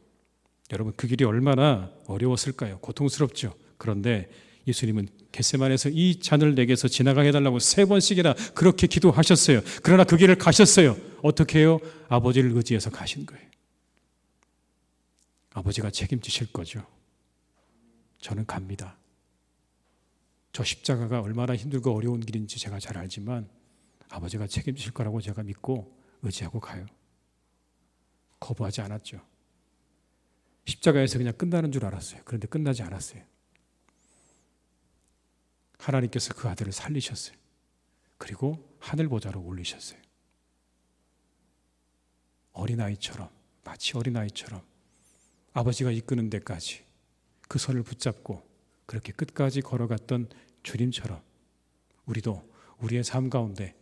여러분 그 길이 얼마나 어려웠을까요? 고통스럽죠. 그런데 예수님은 겟세마네에서 이 잔을 내게서 지나가게 해달라고 3번씩이나 그렇게 기도하셨어요. 그러나 그 길을 가셨어요. 어떻게 해요? 아버지를 의지해서 가신 거예요. 아버지가 책임지실 거죠. 저는 갑니다. 저 십자가가 얼마나 힘들고 어려운 길인지 제가 잘 알지만 아버지가 책임지실 거라고 제가 믿고 의지하고 가요. 거부하지 않았죠. 십자가에서 그냥 끝나는 줄 알았어요. 그런데 끝나지 않았어요. 하나님께서 그 아들을 살리셨어요. 그리고 하늘 보좌로 올리셨어요. 어린아이처럼, 마치 어린아이처럼 아버지가 이끄는 데까지 그 손을 붙잡고 그렇게 끝까지 걸어갔던 주님처럼 우리도 우리의 삶 가운데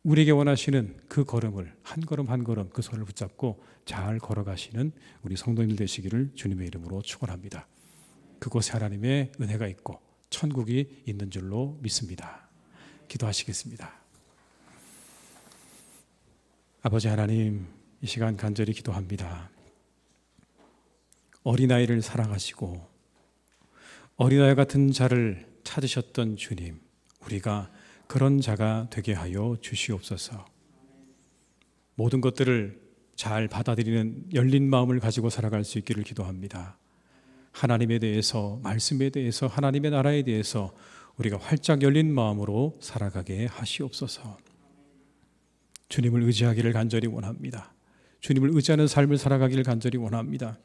우리에게 원하시는 그 걸음을 한 걸음 한 걸음 그 손을 붙잡고 잘 걸어가시는 우리 성도님들 되시기를 주님의 이름으로 축원합니다. 그곳에 하나님의 은혜가 있고 천국이 있는 줄로 믿습니다. 기도하시겠습니다. 아버지 하나님, 이 시간 간절히 기도합니다. 어린아이를 사랑하시고 어린아이 같은 자를 찾으셨던 주님, 우리가 그런 자가 되게 하여 주시옵소서. 모든 것들을 잘 받아들이는 열린 마음을 가지고 살아갈 수 있기를 기도합니다. 하나님에 대해서, 말씀에 대해서, 하나님의 나라에 대해서 우리가 활짝 열린 마음으로 살아가게 하시옵소서. 주님을 의지하기를 간절히 원합니다. 주님을 의지하는 삶을 살아가기를 간절히 원합니다.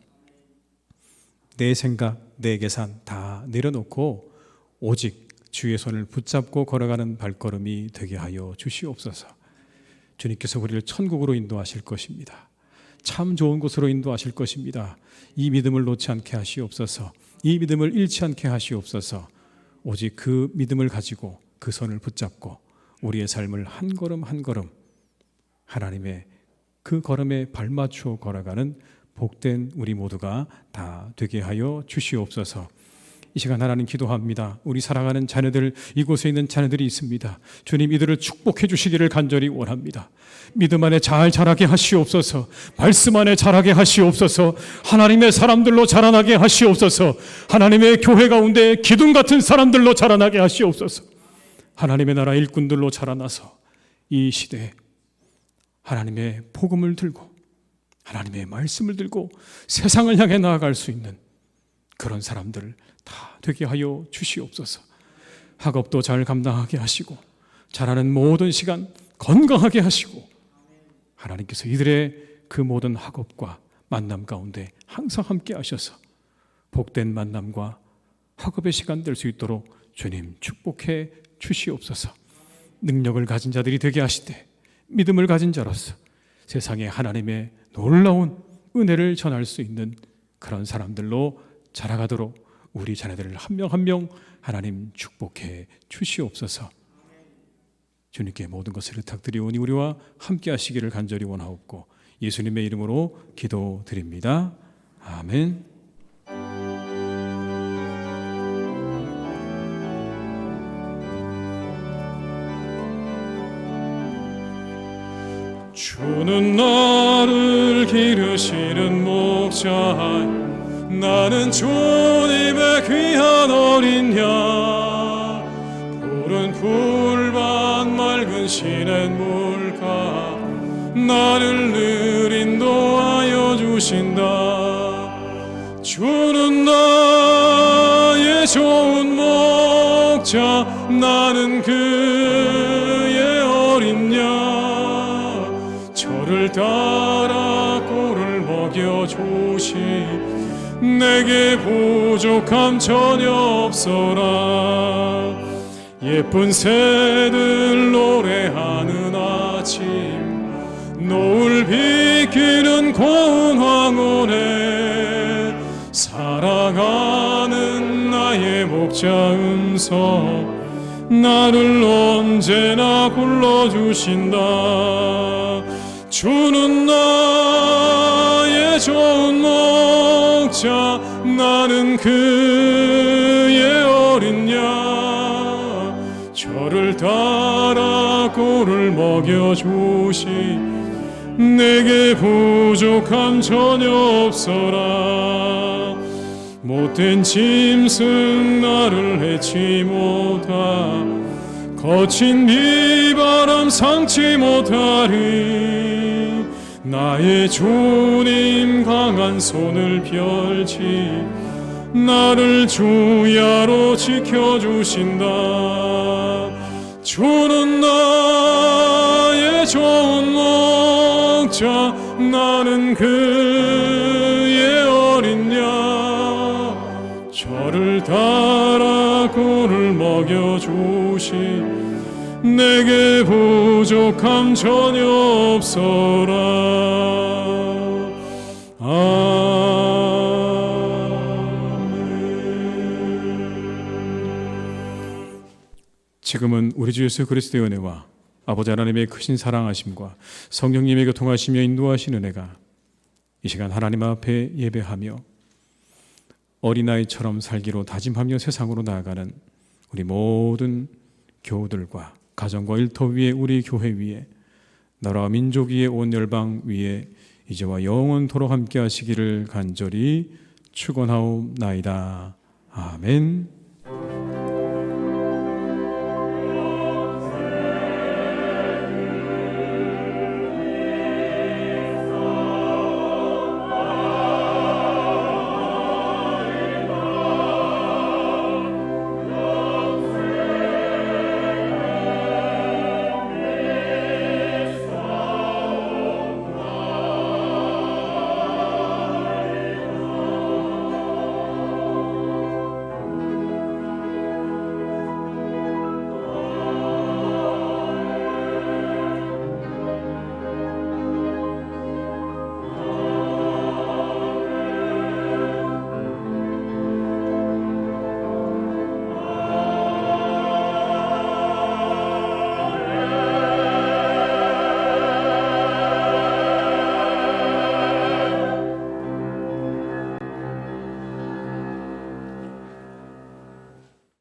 내 생각, 내 계산 다 내려놓고 오직 주의 손을 붙잡고 걸어가는 발걸음이 되게 하여 주시옵소서. 주님께서 우리를 천국으로 인도하실 것입니다. 참 좋은 곳으로 인도하실 것입니다. 이 믿음을 놓지 않게 하시옵소서. 이 믿음을 잃지 않게 하시옵소서. 오직 그 믿음을 가지고 그 손을 붙잡고 우리의 삶을 한 걸음 한 걸음 하나님의 그 걸음에 발맞추어 걸어가는 복된 우리 모두가 다 되게 하여 주시옵소서. 이 시간 하나님 기도합니다. 우리 사랑하는 자녀들, 이곳에 있는 자녀들이 있습니다. 주님, 이들을 축복해 주시기를 간절히 원합니다. 믿음 안에 잘 자라게 하시옵소서. 말씀 안에 자라게 하시옵소서. 하나님의 사람들로 자라나게 하시옵소서. 하나님의 교회 가운데 기둥 같은 사람들로 자라나게 하시옵소서. 하나님의 나라 일꾼들로 자라나서 이 시대에 하나님의 복음을 들고 하나님의 말씀을 들고 세상을 향해 나아갈 수 있는 그런 사람들을 다 되게 하여 주시옵소서. 학업도 잘 감당하게 하시고 자라는 모든 시간 건강하게 하시고 하나님께서 이들의 그 모든 학업과 만남 가운데 항상 함께 하셔서 복된 만남과 학업의 시간 될 수 있도록 주님 축복해 주시옵소서. 능력을 가진 자들이 되게 하시되 믿음을 가진 자로서 세상에 하나님의 놀라운 은혜를 전할 수 있는 그런 사람들로 자라가도록 우리 자녀들을 한 명 한 명 하나님 축복해 주시옵소서. 주님께 모든 것을 부탁드리오니 우리와 함께 하시기를 간절히 원하옵고 예수님의 이름으로 기도드립니다. 아멘. 주는 나를 기르시는 목자, 나는 주님의 귀한 어린 양. 푸른 풀밭 맑은 시냇 물가, 나를 늘 인도하여 주신다. 주는 나의 좋은 목자, 나는 그의 어린 양. 저를 따라 꼴을 먹여주시, 내게 부족함 전혀 없어라. 예쁜 새들 노래하는 아침, 노을 비키는 고운 황혼에 사랑하는 나의 목자 음성, 나를 언제나 불러주신다. 주는 나의 좋은 목자, 나는 그의 어린 양. 저를 따라 꼴을 먹여주시, 내게 부족함 전혀 없어라. 못된 짐승 나를 해치 못하, 거친 비바람 상치 못하리. 나의 주님 강한 손을 펼치, 나를 주야로 지켜주신다. 주는 나의 좋은 목자, 나는 그의 어린 양. 저를 따라 꼴을 먹여주시, 내게 부족함 전혀 없어라. 지금은 우리 주 예수 그리스도의 은혜와 아버지 하나님의 크신 사랑하심과 성령님의 교통하시며 인도하신 은혜가 이 시간 하나님 앞에 예배하며 어린아이처럼 살기로 다짐하며 세상으로 나아가는 우리 모든 교우들과 가정과 일터 위에, 우리 교회 위에, 나라와 민족 위에, 온 열방 위에 이제와 영원토록 함께 하시기를 간절히 축원하옵나이다. 아멘.